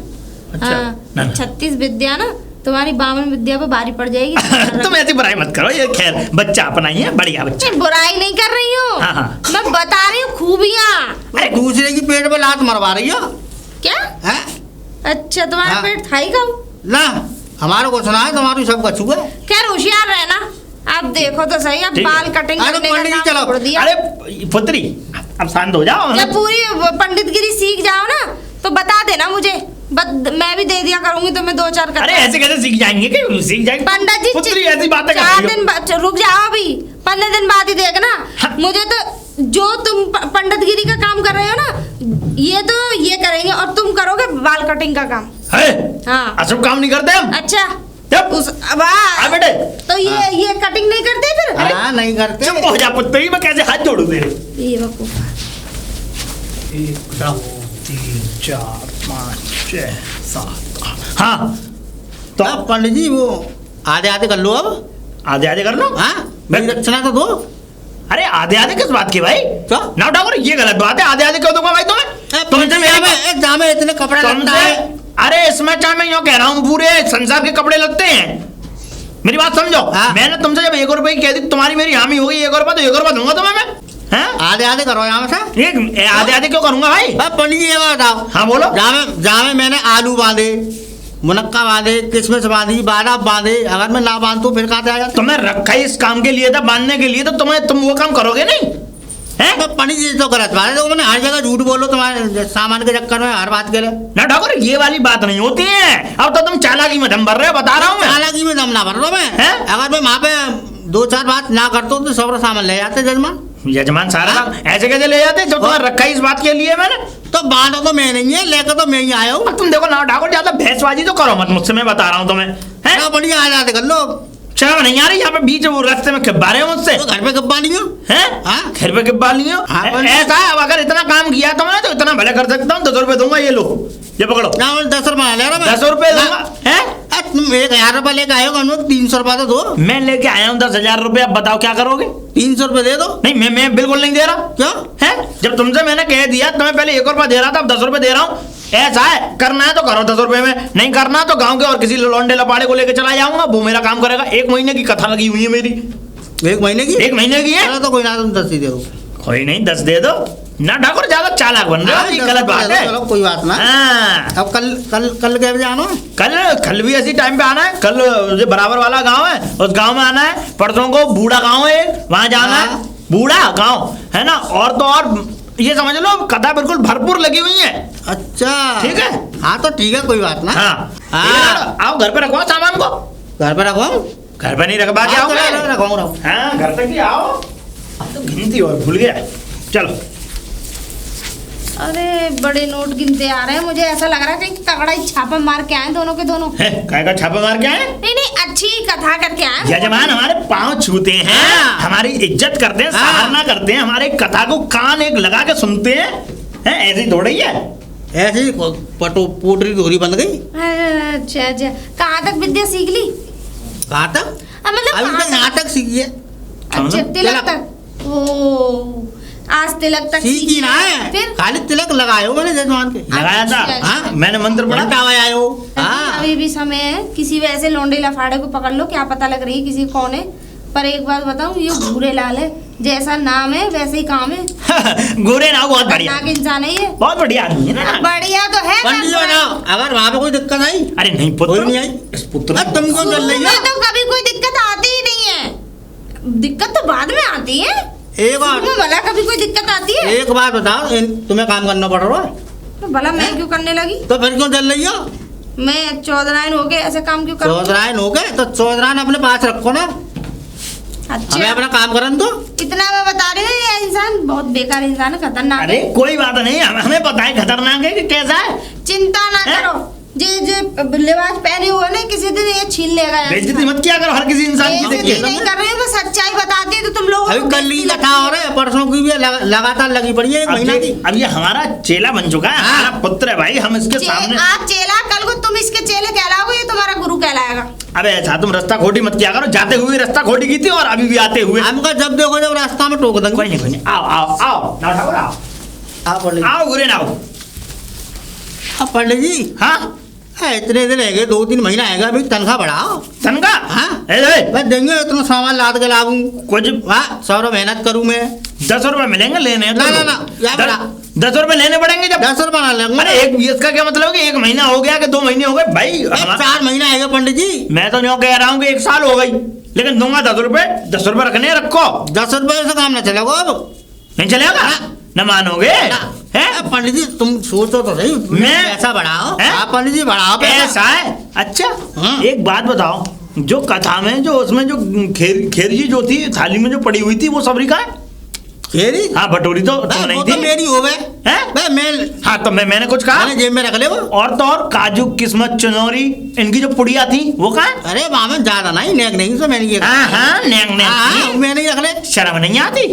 अच्छा, ना, ना। 36 विद्या ना तुम्हारी बामन विद्या पे भारी पड़ जाएगी। तुम ऐसी बुराई मत करो, ये खैर बच्चा अपना ही है, बढ़िया बच्चा। मैं बुराई नहीं कर रही हूँ, हाँ, हाँ। मैं बता रही हूँ खूबियाँ। अरे दूसरे की पेट में लात मरवा रही हो क्या? हैं? अच्छा तुम्हारा हाँ। पेट था ही कब? ना हमारे को सुना है, तुम्हारी सब कछुआ। खैर होशियार रहना। आप देखो तो सही, अब ठीक है। बाल कटिंग अरे करने पंडित जी, का काम चलो। छोड़ दिया। अरे पुत्री अब शांत हो जाओ। जब पूरी पंडितगिरी सीख जाओ ना तो बता देना मुझे, मैं भी दे दिया करूंगी तुम्हें 2-4 कथा। अरे ऐसे कैसे सीख जाएंगे कि सीख जाएंगे पंडित जी पुत्री ऐसी बातें कर 4 रही हो। दिन बाद रुक जाओ, अभी 15 दिन बाद ही देखना। हाँ। मुझे तो जो तुम पंडितगिरी का काम कर रहे हो ना, ये करेंगे और तुम करोगे बाल कटिंग का काम। है? हाँ। अशुभ काम नहीं करते हम। अच्छा जब आ बेटे तो ये कटिंग नहीं करते फिर? हाँ नहीं करते। चुप हो जा पुत्री, मैं कैसे हाथ जोड़ू तेरे। ये वकूफ। 1 2 3 4 5 6 7 8। हाँ तो अब पंडित जी वो आधे आधे कर लो अब। आधे आधे कर लो। हाँ मेरी रचना तो दो। अरे आधे आधे किस बात की भाई? क्या? ना ठाकुर ये गलत बात है, आधे आधे क्यों दूंगा भाई तुम्हें? तुमसे मेरे जामे इतने कपड़े लगता है। अरे इसमें चाहे मैं यूँ कह रहा हूँ पूरे संसार के कपड़े लगते हैं। मेरी बात समझो। हाँ। मैंने तुमसे जब 1 रुपए की कह दी, तुम्हारी मेरी हामी हो गई 1 रुपया, तो 1 रुपया दूंगा तुम्हें मैं। हैं? आधे आधे करो यहाँ से। आधे आधे क्यों करूंगा भाई? अब पंडित जी ये बात बताओ। हाँ बोलो। जामे मैंने आलू बांधे, मुनक्का बांधे, किशमिश बांधी, बादाम बांधे, अगर मैं ना बांधू फिर कहाँ से आ जाते? तुम्हें रखा ही इस काम के लिए था, बांधने के लिए, तो तुम वो काम करोगे नहीं हैं? तो पंडित जी तो गलत बात है, तो मैंने हर जगह झूठ बोलो तुम्हारे सामान के चक्कर में, हर बात के लिए। ना ठाकुर ये वाली बात नहीं होती है। अब तो तुम चालाकी में दम भर रहे हो, बता रहा हूँ मैं। हालांकि में दम ना भर रहा मैं। हैं? अगर मैं वहाँ पे 2-4 बात ना करता हूँ तो सब सामान ले जाते जजमान। यजमान सारा हाँ? काम ऐसे कैसे ले जाते जब तुम्हें रखा ही इस बात के लिए मैंने? तो बांधो तो मैं नहीं है, लेकर तो मैं ही आया हूँ। अब तुम देखो ना ठाकुर, ज्यादा भैंसबाजी तो करो मत मुझसे, मैं बता रहा हूँ तुम्हें। हैं? ना बढ़िया आ जाते कर लो। शर्म नहीं आ रही? यहाँ पे बीच वो रास्ते में खिब्बा रहे हो मुझसे। तो घर पे कब बानी हो? हैं? हाँ? घर पे खिब्बा नहीं हो? हाँ, बस। ऐसा है, अब अगर इतना काम किया तुमने तो इतना भले कर सकता हूँ। 10 रुपए दूंगा, ये लो, ये पकड़ो। ना मैं 10 रुपये ले रहा मैं। 10 रुपए दूंगा। हैं? तुम 1000 रुपये लेके आए हो, 300 रुपये तो दो। मैं लेके आया हूँ 10,000 रुपए, अब बताओ क्या करोगे? 300 रुपये दे दो। नहीं मैं बिल्कुल नहीं दे रहा। क्यों? है जब तुमसे मैंने कह दिया, तुम्हें पहले 1 रुपया दे रहा था, अब 10 रुपए दे रहा हूँ। ऐसा है, करना है तो करो 10 रुपए में, नहीं करना तो गांव के और किसी लौंडे लपाड़े को लेके चला जाऊंगा, वो मेरा काम करेगा। 1 महीने की कथा लगी हुई है मेरी। 1 महीने की? 1 महीने की है। चलो तो कोई ना, तुम 10 ही दे दो। कोई नहीं, 10 दे दो ना ठाकुर, ज्यादा चालाक बन रहे हो, ये 10 गलत रुपये बात दे दो, है। चलो कोई बात ना। हाँ। अब कल क्या बजे आना है? कल भी ऐसी टाइम पे आना है। कल जो बराबर वाला गांव है, उस गांव में आना है। परसों को बूढ़ा गांव है, वहां जाना है। हाँ। बूढ़ा गांव है ना, और तो और ये समझ लो कथा बिल्कुल भरपूर लगी हुई है। अच्छा ठीक है। हाँ तो ठीक है, कोई बात ना। हाँ हाँ। ठीक है ना? आओ घर पे रखवाओ सामान को। घर पे रखो। घर पे नहीं रखवा के आओ। रखो। हाँ घर तक ही आओ। अब तो गिनती और भूल गया। चलो। अरे बड़े नोट गिनते आ रहे हैं, मुझे ऐसा लग रहा है कहीं तगड़ा ही छापा मार के आए दोनों के दोनों। काय का छापा मार के आए? नहीं अच्छी कथा करके आए। यजमान हमारे पांव छूते हैं, हाँ। हमारी इज्जत करते हैं, हाँ। सराहना करते हैं, हमारे कथा को कान एक लगा के सुनते हैं। ऐसी थोड़ी है। ऐसे ही पोटरी दोहरी बन गई। अच्छा कहाँ तक विद्या सीख ली? कहाँ तक? मतलब अभी तक यहाँ तक सीखी है। अच्छा तिलक तक। ओ आज तिलक तक सीखी ना है, फिर खाली तिलक लगाए हो मैंने जजमान के। लगाया था। अच्छा। हाँ मैंने मंत्र पढ़ा। घंटा बजाए हो। हाँ अभी भी समय है, किसी वैसे लोंडे लफाड़े को पकड़ लो, क्या पता लग रही है किसी कौन है। पर एक बात बताऊं, ये भूरे लाल है, जैसा नाम है वैसे ही काम है। गोरे ना बहुत बढ़िया, खतरनाक इंसान है ये। बहुत बढ़िया आदमी है ना। बढ़िया तो है पंडित जी बताओ, अगर वहाँ पे कोई दिक्कत आई? अरे नहीं पुत्र, कोई नहीं आई। इस पुत्र अब तुम क्यों चल रही शुरू में हो? तो कभी कोई दिक्कत आती ही नहीं है, दिक्कत तो बाद में आती है। एक बार शुरू में भला कभी कोई दिक्कत आती है? एक बात बताओ, तुम्हें काम करना पड़ रहा है तो भला मैं क्यों करने लगी? तो फिर क्यों चल रही हो? मैं चौधरायन हो गए ऐसे काम क्यों करूं? चौधरायन हो गए तो चौधरायन अपने पास रखो ना, हमें अच्छा अपना काम करन दो। इतना मैं बता रही हूँ, ये इंसान बहुत बेकार इंसान है, खतरनाक अरे है। कोई बात नहीं, हमें पता है खतरनाक है कि कैसा है। चिंता ना हैं? करो, जे लिबास पहने हुए ना किसी दिन ये छीन लेगा यहाँ से। बेइज्जती मत किया करो हर किसी इंसान की। बेइज्जती देखिए नहीं कर रही हूँ, मैं सच्चाई बताती हूँ तो तुम लोगों अभी को कल की बेइज्जती कथा लगती हो रही है, परसों की भी लगातार लगी पड़ी है, 1 महीना की। अब ये हमारा चेला बन चुका है, हाँ। हमारा पुत्र है भाई, हम इसके सामने। आज चेला, कल को तुम इसके चेले कहलाओगे, ये तुम्हारा गुरु कहलाएगा। अबे ऐसा तुम रास्ता खोटी मत किया करो, जाते हुए रास्ता खोटी की थी और अभी भी आते हुए। हमका जब देखो जब रास्ता में टोक देंगे। कोई नहीं, आओ आओ आओ ना ठाकुर आओ, आप पंडित आओ गुरे ना आओ। अब पंडित जी हाँ इतने दिन है 2-3 महीना आएगा, अभी तनख्वाह बढ़ाओ। तनख्वाह? हाँ ए मैं देंगे इतना सामान लाद के लाऊं कुछ हाँ 100 रुपये मेहनत करूं मैं। 10 रुपए मिलेंगे लेने? ना, ना, ना, या बड़ा। 10 रुपए लेने पड़ेंगे जब? 10 रुपये ना लेंगे। अरे एक इसका क्या मतलब कि 1 महीना हो गया कि 2 महीने हो गए भाई? 4 महीना आएगा पंडित जी। मैं तो यूँ कह रहा हूँ कि 1 साल हो गई, लेकिन दूंगा 10 रुपए। 10 रुपए रखने रखो। 10 रुपये से काम ना चलेगा अब। नहीं चलेगा? न मानोगे? हैं? पंडित जी तुम सोचो तो सही, मैं पैसा बढ़ाओ। हैं? आप पंडित जी बढ़ाओ पैसा। ऐसा है? अच्छा हाँ। एक बात बताओ, जो कथा में जो उसमें जो खेरजी जो थी थाली में जो पड़ी हुई थी वो सबरी का है? खेरी? हाँ भटोरी तो वो नहीं तो थी। मेरी हो गए हैं? मैं हाँ तो मैंने कुछ कहा? मैंने जेब में रख ले वो। और तो और काजू किस्मत चनौरी इनकी जो पुड़िया थी वो कहाँ है? अरे वहाँ में ज्यादा नहीं नेक नहीं से मैंने ये हाँ नेंग हाँ मैंने ही रख ले। शर्म नहीं आती?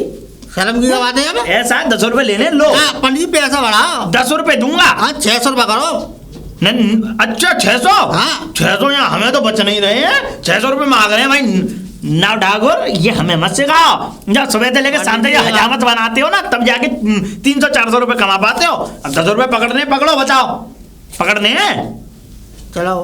शर्म की बात है अब। ऐसा है 10 रुपए लेने लो। हाँ पंडित जी पैसा बढ़ाओ। 10 रुपए दूंगा। हाँ 600 रुपये करो। अच्छा 600? हाँ 600 यहाँ हमें तो बच नहीं रहे हैं, 600 रुपए मांग रहे हैं भाई। ना ठाकुर ये हमें मत सिखाओ, जब सुबह से लेके शाम तक ये हजामत बनाते हो ना तब जाके 300-400 रुपए कमा पाते हो। अब 10 रुपए पकड़ने पकड़ो, बचाओ पकड़ने हैं। चलो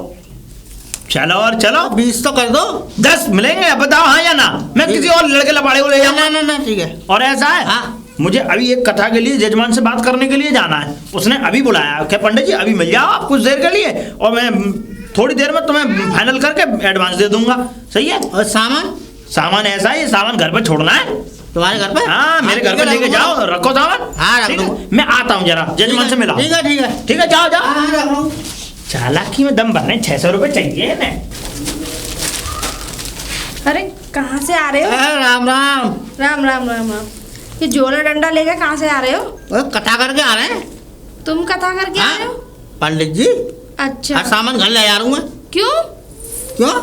चलो और चलो 20 तो कर दो। 10 मिलेंगे? अब बताओ हाँ या ना? मैं किसी और लड़के लपाड़े को ले जाऊंगा। ना ना ठीक है। और ऐसा है हाँ। मुझे अभी एक कथा के लिए जजमान से बात करने के लिए जाना है, उसने अभी बुलाया क्या पंडित जी अभी मिल जाओ आप कुछ देर के लिए, और मैं थोड़ी देर में तुम्हें फाइनल करके एडवांस दे दूंगा। सही है? और सामान? सामान ऐसा है, सामान घर पे छोड़ना है तुम्हारे घर पे? हाँ मेरे घर पे लेके जाओ, रखो सामान। हाँ रख ठीक दो। है? मैं आता हूँ जरा, जजमान से मिलाओ। ठीक है ठीक है ठीक है जाओ जाओ। हाँ रख लो। चालाकी में दम भरने 600 रुपए चाहिए ना। अरे कहाँ से आ रहे हो? राम राम। राम राम राम राम। ये झोला डंडा लेकर कहाँ से आ रहे हो? कथा करके आ रहे हैं। तुम कथा करके आ रहे हो? पंडित जी अच्छा हर सामान घर ले जा रहा हूँ मैं। क्यों? क्यों?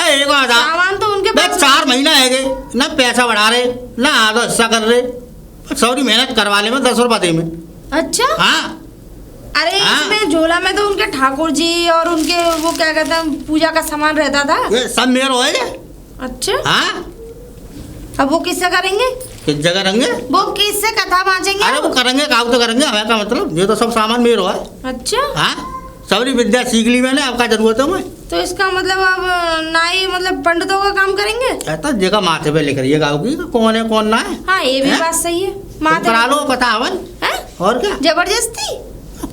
एक बात सामान तो उनके बस पास 4 महीना है गए ना, पैसा बढ़ा रहे ना आधा हिस्सा कर रहे। सॉरी मेहनत करवा ले मैं 10 रुपये दे में। अच्छा हाँ अरे हाँ। इसमें झोला में तो उनके ठाकुर जी और उनके वो क्या कहते हैं पूजा का सामान रहता था। ये सब मेरा है। अच्छा हाँ अब वो किससे करेंगे? किस जगह रहेंगे? वो किससे कथा बांचेंगे? अरे वो करेंगे काम तो करेंगे, हमें का मतलब ये तो सब सामान मेरा है। अच्छा हाँ सबरी विद्या सीख ली मैंने, अब क्या जरूरत है मैं? तो इसका मतलब अब नाई मतलब पंडितों का काम करेंगे? ऐसा जगह माथे पे लिख रही है गाँव की कौन है कौन ना है। हाँ ये भी हैं? बात सही है। तुम करा लो पता हवन हैं? और क्या जबरदस्ती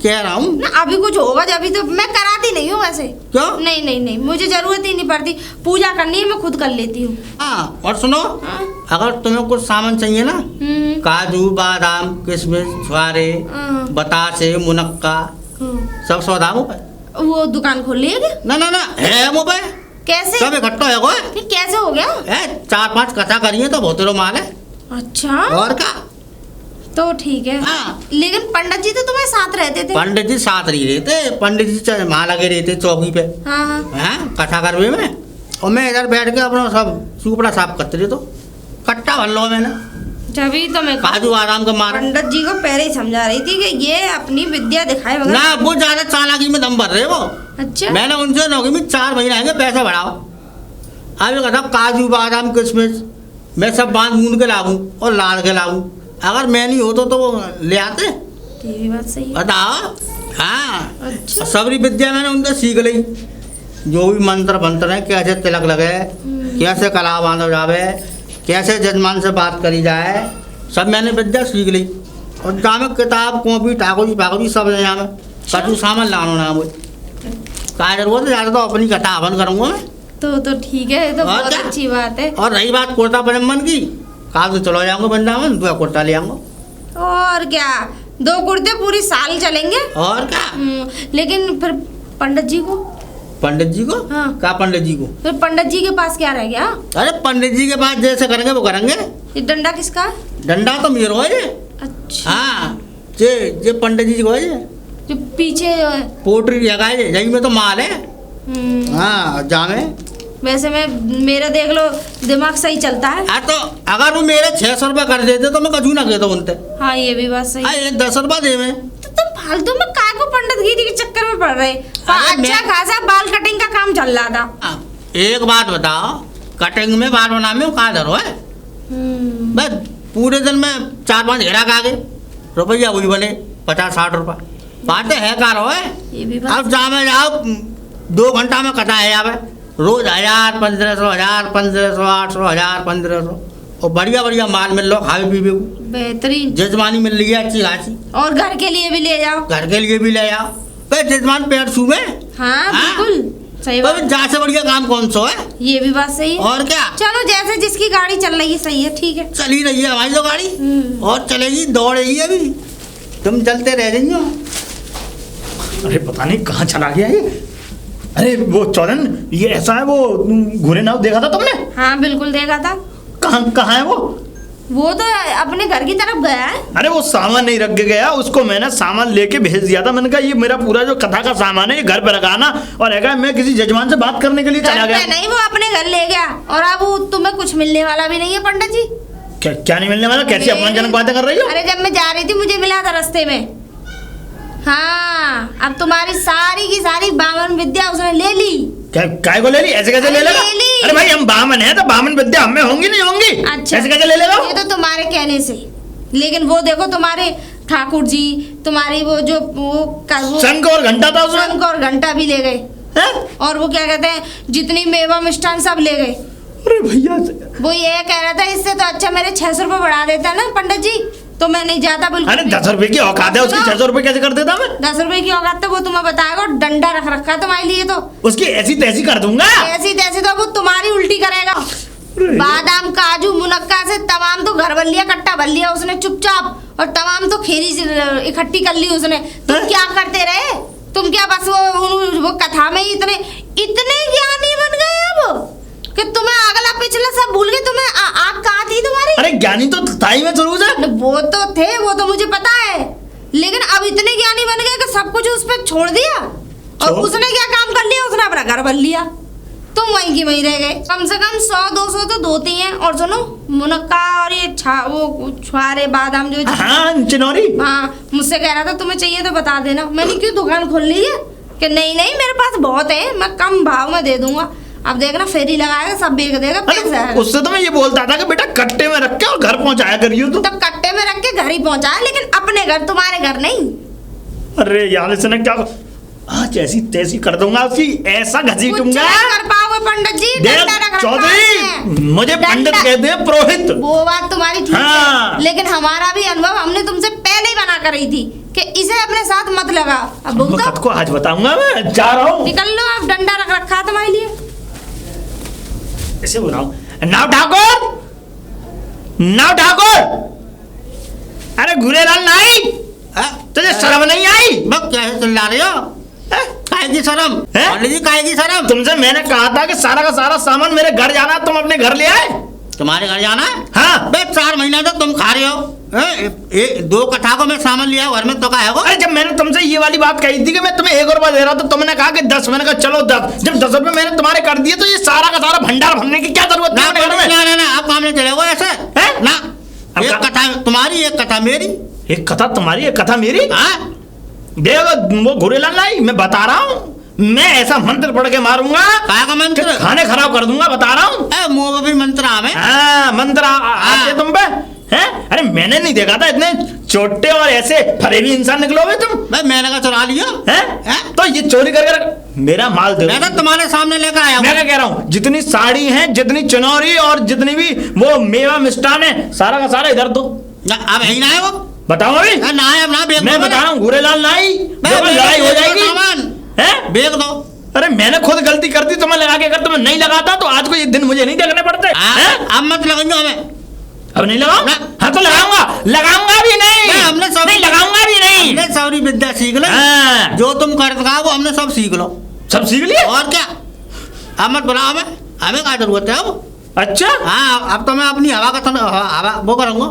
कह रहा हूँ। ना अभी कुछ होगा जब, अभी तो मैं कराती नहीं हूँ वैसे। क्यों? नहीं नहीं नहीं मुझे जरूरत ही नहीं पड़ती, पूजा करनी है मैं खुद कर लेती हूँ। हाँ और सुनो हाँ? अगर तुम्हें कुछ सामान चाहिए ना, हम्म, काजू बादाम किशमिश छुआरे हाँ। बतासे मुनक्का हाँ। सब सौदा मुँह पे। वो दुकान खोल ली है क्या? ना ना ना है मुँह पे, कैसे? सब इकट्ठा है को ये कैसे हो गया? 4-5 कथा करिए तो बहुत माल है। अच्छा और क्या? तो ठीक है। हाँ। लेकिन पंडित जी तो तुम्हारे साथ रहते थे। पंडित जी साथ नहीं रहते, पंडित जी वहाँ लगे रहते चौकी पे। हाँ हाँ हाँ कथा करवे में, और मैं इधर बैठ के अपना सब सुपड़ा साफ करते रहे तो कट्टा भर लो मैंने तभी तो मैं काजू बादाम का मारा। पंडित जी को पहले ही समझा रही थी कि ये अपनी विद्या दिखाए बगैर। ना वो ज्यादा चालाकी में दम भर रहे वो। अच्छा मैंने उनसे नौकरी में 4 महीने आएंगे पैसा बढ़ाओ। अब ये कहता काजू बादाम किशमिश मैं सब बांध बूंद के लाऊं और लाद के लाऊं, अगर मैं नहीं होता तो वो ले आते। ये भी बात सही है। बताओ। हाँ अच्छा सबरी विद्या मैंने उनसे सीख ली, जो भी मंत्र मंत्र है कैसे तिलक लगे, कैसे कला बांधा जावे, कैसे जजमान से बात करी जाए, सब मैंने विद्या सीख ली। और जहाँ में किताब कॉपी ठाकुर जी सब है, यहाँ में कटू सामान लाना ना वो कहा जरूरत है, ज़्यादा तो अपनी कथा हवन करूँगा मैं। तो ठीक है, तो और बहुत क्या? अच्छी बात है। और रही बात कुर्ता पजामन की, कहा तो चलो जाऊँगा वृंदावन 2 कुर्ता ले आऊँगा। और क्या 2 कुर्ते पूरी साल चलेंगे। और क्या? लेकिन फिर पंडित जी को? पंडित जी को? हाँ। क्या पंडित जी को? फिर पंडित जी के पास क्या रह गया? अरे पंडित जी के पास जैसे करेंगे वो करेंगे। ये डंडा किसका है? डंडा तो मेरो है। अच्छा हाँ जे पंडित जी को है, जो पीछे है। पोटरी जगह है यही में तो माल है। हम्म, हाँ जामे। वैसे मैं मेरा देख लो दिमाग सही चलता है। हाँ तो अगर वो मेरे 600 रुपये कर देते तो मैं कछू ना कहता उनसे। हाँ ये भी बात सही हाँ है। ये 10 रुपये दे में। तो तुम फालतू में काय को पंडित गिरी के चक्कर में पड़ रहे? अरे अच्छा मैं- खासा बाल कटिंग का काम चल रहा था। हाँ, एक बात बताओ, कटिंग में बाल बनाने में कहाँ धरो है? बस पूरे दिन में 4-5 घेरा का आगे रुपया वही बने 50-60 रुपये, बातें है कहाँ रहो है? ये भी बात अब जामे जाओ 2 घंटा में कटा है जावे, रोज 1000, 1500, 1000, 1500, 800, 1000, 1500 और बढ़िया बढ़िया माल मिल लो खावे पीवे को, बेहतरीन। जजमानी मिल रही है अच्छी खासी, और घर के लिए भी ले जाओ। घर के लिए भी ले जाओ। भाई जजमान पैर छूमे। हाँ बिल्कुल सही बात। जहाँ से बढ़िया काम कौन सा है? ये भी बात सही है। और क्या, चलो जैसे जिसकी गाड़ी चल रही है सही है, ठीक है। चल ही रही है हमारी तो गाड़ी, और चलेगी, दौड़ेगी अभी, तुम चलते रह रही हो। अरे पता नहीं कहाँ चला गया ये। अरे वो चौधन, ये ऐसा है, वो घूरे नाव देखा था तुमने? हाँ बिल्कुल देखा था। कहाँ कहाँ है वो तो अपने घर की तरफ गया है। अरे वो सामान नहीं रख के गया, उसको मैंने सामान लेके भेज दिया था। मैंने कहा ये मेरा पूरा जो कथा का सामान है ये घर पे रखाना, और है मैं किसी जजमान से बात करने के लिए चला गया। नहीं, वो अपने घर ले गया, और अब तुम्हें कुछ मिलने वाला भी नहीं है पंडित जी। क्या नहीं मिलने वाला? कैसी अपमानजनक बातें कर रही हो? अरे जब मैं जा रही थी मुझे मिला था रास्ते में। हाँ, अब तुम्हारी सारी की सारी बामन विद्या उसने ले ली। काय को ले ली? ऐसे कैसे ले लेगा? अरे भाई हम बामन है तो बामन विद्या हमें होंगी नहीं होंगी? अच्छा, ऐसे कैसे ले लेगा? ये तो तुम्हारे कहने से, लेकिन वो देखो तुम्हारे ठाकुर जी, तुम्हारी वो जो वो शंख और घंटा था उसमें। शंख और घंटा भी ले गए, और वो क्या कहते हैं जितनी मेवा मिष्ठान सब ले गए। अरे भैया वो ये कह रहा था इससे तो अच्छा मेरे 600 रुपये बढ़ा देता ना पंडित जी, तो मैं नहीं जाता बिल्कुल। अरे 10 रुपए की औकात है उसकी, 600 रुपए कैसे कर देता मैं? 10 रुपए की औकात तो वो तुम्हें बताएगा, डंडा रख रखा है तुम्हारे लिए, तो उसकी ऐसी तैसी कर दूंगा। ऐसी तैसी तो वो तुम्हारी उल्टी करेगा। बादाम काजू मुनक्का से तमाम तो घर भर लिया, कट्टा भर लिया उसने चुपचाप, और तमाम तो खेरी इकट्ठी कर ली उसने। तुम क्या करते रहे? तुम क्या बस वो कथा में ही इतने ज्ञानी बन गए अब कि तुम्हें अगला पिछला सब भूल गए। तुम्हें आँख कहाँ थी तुम्हारी? अरे ज्ञानी तो था ही मैं जरूर है। वो तो थे, वो तो मुझे पता है, लेकिन अब इतने ज्ञानी बन गए कि सब कुछ उस पर छोड़ दिया। और उसने क्या काम कर लिया? उसने अपना घर बन लिया, तुम वहीं की वहीं रह गए। कम से कम 100-200 तो धोती हैं। और सुनो, मुनक्का और ये वो छुआरे बादाम जो चिनौरी, हाँ मुझसे कह रहा था तुम्हें चाहिए तो बता देना। मैंने क्यों दुकान खोल ली है कि नहीं मेरे पास बहुत है, मैं कम भाव में दे दूंगा। अब देखना फेरी लगाएगा, सब बेच देगा, पैसा है। उससे तो मैं ये बोलता था कि बेटा कट्टे में रख के और घर पहुंचाया करियो तू। तो कट्टे में रख के घर ही पहुंचाया, लेकिन अपने घर, तुम्हारे घर नहीं। अरे यार इसने क्या आज ऐसी तैसी कर दूंगा उसकी, ऐसा घसीटूंगा। कर पाओगे पंडित जी? चौधरी मुझे पंडित कहते हैं, पुरोहित। वो बात तुम्हारी ठीक है, लेकिन हमारा भी अनुभव हमने तुमसे पहले ही बना कर रही थी कि इसे अपने साथ मत लगा। अब वक्त को आज बताऊंगा, मैं जा रहा हूँ। निकल लो, आप डंडा रख रखा तुम्हारे लिए। ऐसे बोला नाव ठाकुर, नाव ठाकुर। अरे गुरेलाल नहीं, तुझे शर्म नहीं आई? बक क्या है चिल्ला रहे हो? काहेगी शर्म? काहेगी शर्म? तुमसे मैंने कहा था कि सारा का सारा सामान मेरे घर जाना, तुम अपने घर ले आए। तुम्हारे घर जाना है? हाँ। बे 4 महीना तो तुम खा रहे हो। 2 कट्ठा को मैं सामान लिया घर में तो का है वो? अरे जब मैंने तुमसे ये वाली बात कही थी कि मैं तुम्हें 1 रुपया दे रहा था, तो तुमने कहा कि 10। मैंने कहा चलो 10। जब 10 रुपए मैंने तुम्हारे कर दिए तो ये सारा का सारा भंडार भरने की क्या जरूरत ना आप काम नहीं चलेगा ऐसे ना। एक कथा तुम्हारी, एक कथा मेरी। एक कथा तुम्हारी, एक कथा मेरी। हाँ देखो वो घुरेलाल नहीं, मैं बता रहा हूँ, मैं ऐसा मंत्र पढ़ के मारूंगा, का मंत्र? खाने खराब कर दूंगा, बता रहा हूँ। मुंह में भी मंत्र आवे। हाँ मंत्र आते तुम पे हैं? अरे मैंने नहीं देखा था इतने छोटे और ऐसे फरेबी इंसान निकलोगे तुम। भाई मैंने का चुरा लिया हैं? तो ये चोरी करके मेरा माल दे। मैं तो तुम्हारे सामने लेकर आया हूँ। मैं क्या कह रहा हूँ, जितनी साड़ी है, जितनी चुनौरी और जितनी भी वो मेवा मिष्ठान है, सारा का सारा इधर दो। अब यही ना है वो? बताओ अभी ना है, अब ना बेच। मैं बता रहा हूँ घुरेलाल नहीं, लड़ाई हो जाएगी। बेच दो। अरे मैंने खुद गलती कर दी, तुम्हें लगा के, अगर तुम्हें नहीं लगाता तो आज को ये दिन मुझे नहीं देखने पड़ते। अब मत लगाएंगे हमें। अब नहीं लगाऊंगा? हाँ तो लगाऊंगा भी नहीं। हमने सब नहीं लगाऊंगा भी नहीं। हमने सारी विद्या सीख लो। जो तुम करते वो हमने सब सीख लो। सब सीख लिया? और क्या? अब मत बुलाओ हमें क्या जरूरत है अब? अच्छा हाँ, अब तो मैं अपनी हवा हवा वो करूंगा।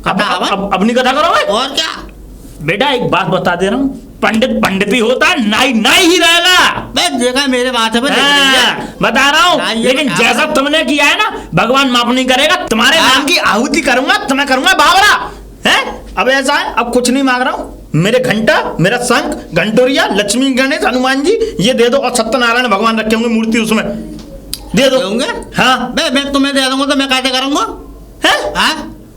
अपनी कथा करोगे? और क्या बेटा, एक बात बता दे रहा हूँ, पंडित ही होता, नाई ही रहेगा। देखा मेरे माथे पे बता रहा हूँ, लेकिन जैसा तुमने किया है ना, भगवान माफ नहीं करेगा। तुम्हारे नाम की आहुति करूंगा, तुम्हें करूंगा बावरा है। अब ऐसा है, अब कुछ नहीं मांग रहा हूँ, मेरे घंटा, मेरा शंख, घंटोरिया, लक्ष्मी गणेश, हनुमान जी ये दे दो, और सत्यनारायण भगवान रखे होंगे मूर्ति उसमें। दे दो। दूंगे? हाँ। बे मैं तुम्हें दे दूंगा तो मैं कैसे करूंगा? हैं? हाँ?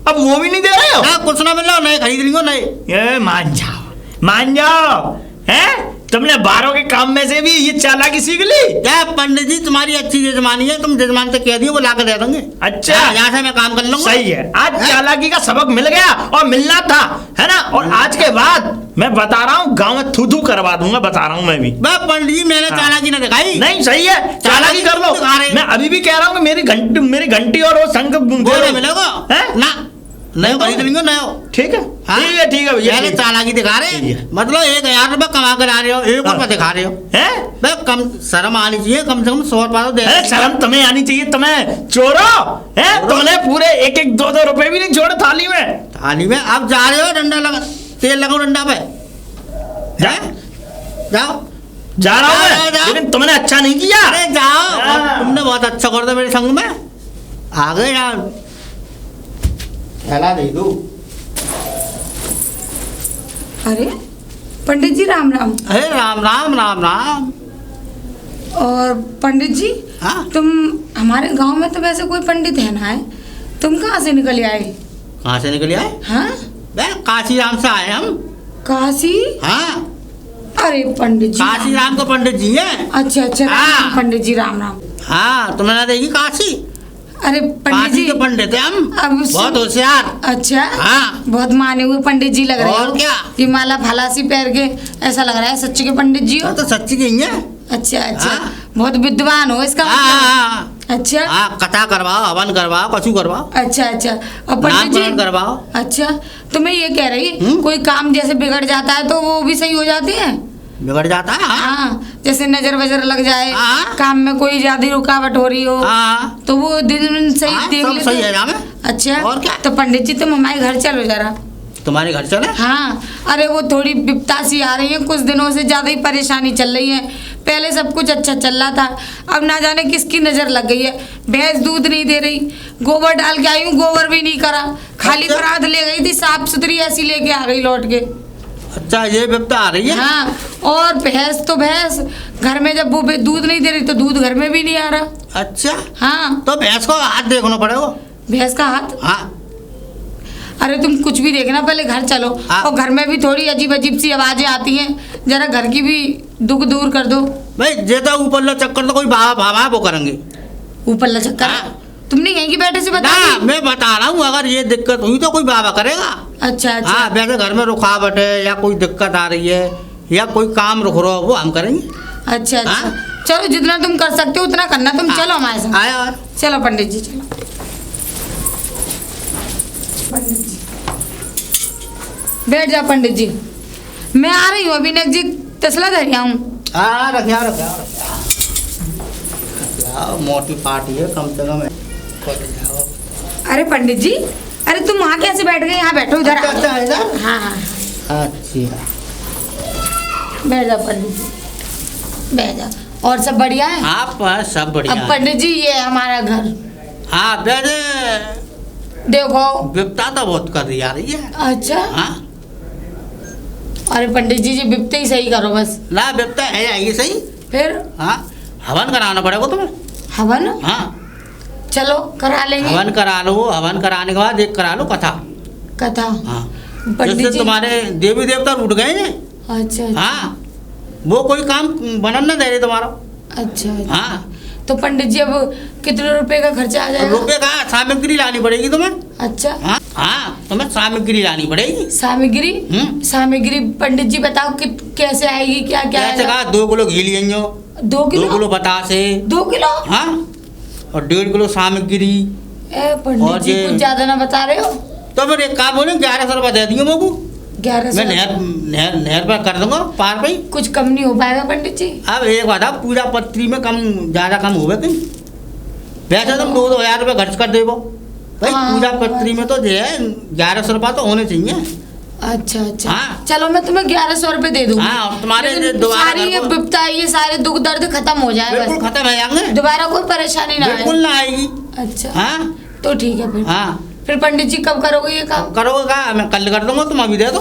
अब वो भी नहीं दे रहे हो? ना कुछ ना मिलो, नए खरीद लियो नए। ये मान जाओ, हैं? तुमने 12 के काम में से भी ये चालाकी सीख ली? क्या पंडित जी तुम्हारी अच्छी जजमानी है, तुम जजमान से कह दियो वो ला कर दे देंगे। अच्छा। हाँ, यहाँ से मैं काम कर लूंगा। सही है, आज चालाकी का सबक मिल गया और मिलना था, है ना? और आज के बाद मैं बता रहा हूँ गाँव में थू करवा दूंगा, बता रहा हूँ मैं भी। बे पंडित जी मैंने चालाकी ना दिखाई। नहीं सही है, चालाकी कर लो। मैं अभी भी कह रहा हूँ कि मेरी घंटी और वो शंख बोले मिलेगा हैं? ना नए खरीद लेंगे नए। ठीक है, हाँ? ठीक है भैया। पहले चालाकी दिखा रहे, मतलब 1000 रुपए कमा कर आ रहे हो, 1 रुपया दिखा रहे हो। हैं? बे कम शर्म आनी चाहिए, कम से कम 100 रुपया तो दे। शर्म तुम्हें आनी चाहिए, तुम्हें चोरो है, तुमने पूरे 1-1, 2-2 रुपए भी नहीं छोड़े थाली में। थाली में अब जा रहे हो, डंडा लगा, तेल लगाओ डंडा पे। जाओ जा रहा हूँ जाओ, मैं, जाओ। लेकिन तुमने अच्छा नहीं किया। अरे जाओ, हाँ। तुमने बहुत अच्छा कर दिया मेरे संग में। आ गए यार, थैला दे दो। अरे पंडित जी राम राम। अरे राम राम राम राम। और पंडित जी हाँ? तुम हमारे गांव में तो वैसे कोई पंडित है ना है, तुम कहाँ से निकल आए? कहाँ से निकले आए? हाँ? बे काशी राम से आए हम। काशी? हाँ, अरे पंडित जी काशी राम को पंडित जी हैं। अच्छा अच्छा राम हाँ। राम, पंडित जी राम राम। हाँ, तुमने ना देखी काशी? अरे पंडित काशी जी के पंडित हैं हम, अब बहुत होशियार। अच्छा हाँ। बहुत माने हुए पंडित जी लग रहे और हो। क्या? ये माला फालासी पैर के ऐसा लग रहा है सच्ची के पंडित जी हो। तो सच्ची की है। अच्छा अच्छा हाँ। बहुत विद्वान हो इसका हाँ, मतलब। हाँ, अच्छा हाँ, कथा करवाओ, हवन करवाओ, कछु करवाओ, अच्छा अच्छा और पंडित नामकरण जी करवाओ। अच्छा तो मैं ये कह रही कोई काम जैसे बिगड़ जाता है तो वो भी सही हो जाते हैं? बिगड़ जाता है। हाँ, हाँ जैसे नजर वजर लग जाए, हाँ। काम में कोई ज्यादा रुकावट हो रही हो, हाँ, तो वो दिन सही हाँ, देख सब लेते सही हैं। है ना में। अच्छा और क्या? तो पंडित जी तुम हमारे घर चलो जरा। तुम्हारे घर चले? हाँ अरे वो थोड़ी विपता सी आ रही है, कुछ दिनों से ज्यादा ही परेशानी चल रही है। पहले सब कुछ अच्छा चल रहा था, अब ना जाने किसकी नजर लग गई है। भैंस दूध नहीं दे रही, गोबर डाल के आई हूँ, गोबर भी नहीं करा, खाली अच्छा। बरात ले गई थी, साफ सुथरी ऐसी लेके आ गई लौट के। अच्छा, ये विपता आ रही है। हाँ और भैंस तो भैंस घर में जब वो दूध नहीं दे रही तो दूध घर में भी नहीं आ रहा। अच्छा, हाँ तो भैंस को हाथ देखना पड़ेगा। भैंस का हाथ? हाँ, अरे तुम कुछ भी देखना, पहले घर चलो। हाँ। और घर में भी थोड़ी अजीब अजीब सी आवाजें आती हैं, जरा घर की भी दुख दूर कर दो। भाई जे तो ऊपर लो चक्कर तो कोई बाबा बाबा वो करेंगे। ऊपर लचक्कर? हाँ। तुमने यहीं की बैठे से बता ना दी? मैं बता रहा हूँ, अगर ये दिक्कत हुई तो कोई बाबा करेगा। अच्छा अच्छा हाँ, वैसे घर में रुकावट है या कोई दिक्कत आ रही है या कोई काम रुक रहा हो वो हम करेंगे। अच्छा अच्छा हाँ। चलो जितना तुम कर सकते हो उतना करना। तुम चलो हमारे साथ। आया और चलो पंडित जी चलो। पंडित जी बैठ जाओ। पंडित जी मैं आ रही हूँ अभी नजदीक तसला धरिया हूँ। हाँ, रखिया मोटी पार्टी है, कम से कम अरे पंडित जी, अरे तुम वहाँ कैसे बैठ गए? यहाँ बैठो, इधर आ अच्छा, जाओ। इधर? हाँ हाँ अच्छा, बैठ जाओ पंडित जी, बैठ जाओ। और सब बढ़िया है? आप सब बढ़िया अब है। पंडित जी ये है हमारा घर। हाँ, वैसे देखो विपता तो बहुत कर रही आ रही है। अच्छा हाँ, अरे पंडित जी जी बिपते ही सही करो बस। ना विपता है आएगी सही। फिर हाँ, हवन कराना पड़ेगा तुम्हें। हवन? हाँ, चलो करा लेंगे। हवन करा लो, हवन कराने के बाद एक करा लो कथा। कथा? हाँ, पंडित जिससे जी तुम्हारे देवी देवता उठ गए हैं। अच्छा अच्छा हाँ, वो कोई काम बनन ना दे रहे तुम्हारा। अच्छा अच्छा। हाँ, तो पंडित जी अब कितने रुपए का खर्चा आ जाएगा? रुपये का सामग्री लानी पड़ेगी तुम्हें। अच्छा हाँ, हाँ, तुम्हें सामग्री लानी पड़ेगी। सामग्री? सामग्री पंडित जी बताओ कि कैसे आएगी, क्या क्या कैसे आएगा? कहा, 2 किलो घी लियो, 2 2 किलो? किलो बतासे। 2 किलो? हाँ, और 1.5 किलो सामग्री। ए पंडित और जी ये- कुछ ज्यादा ना बता रहे हो। तो फिर एक काम बोले 1100 रुपये दे दियो मेरे को। 1100? मैं नहर पर कर दूंगा पार पे। कुछ कम नहीं हो पाएगा पंडित जी? अब एक बात है, पूजा पत्री में कम ज्यादा कम होगा कहीं। वैसे तुम 2-2 हजार रुपये खर्च कर देवो भाई। हाँ, पूजा पत्री में तो जो है 1100 रुपये तो होने चाहिए। अच्छा अच्छा हाँ। चलो मैं तुम्हें 1100 रुपए दे दूंगी। हाँ, और तुम्हारे लेकिन दोबारा सारी ये घर को- विपता ये सारे दुख दर्द खत्म हो जाए बिल्कुल बस, खत्म है जाएंगे, दोबारा कोई परेशानी ना आए। बिल्कुल ना आएगी। अच्छा हाँ, तो ठीक है फिर। हाँ, फिर पंडित जी कब करोगे ये काम? करोगे का मैं कल कर दूंगा, तुम अभी दे दो।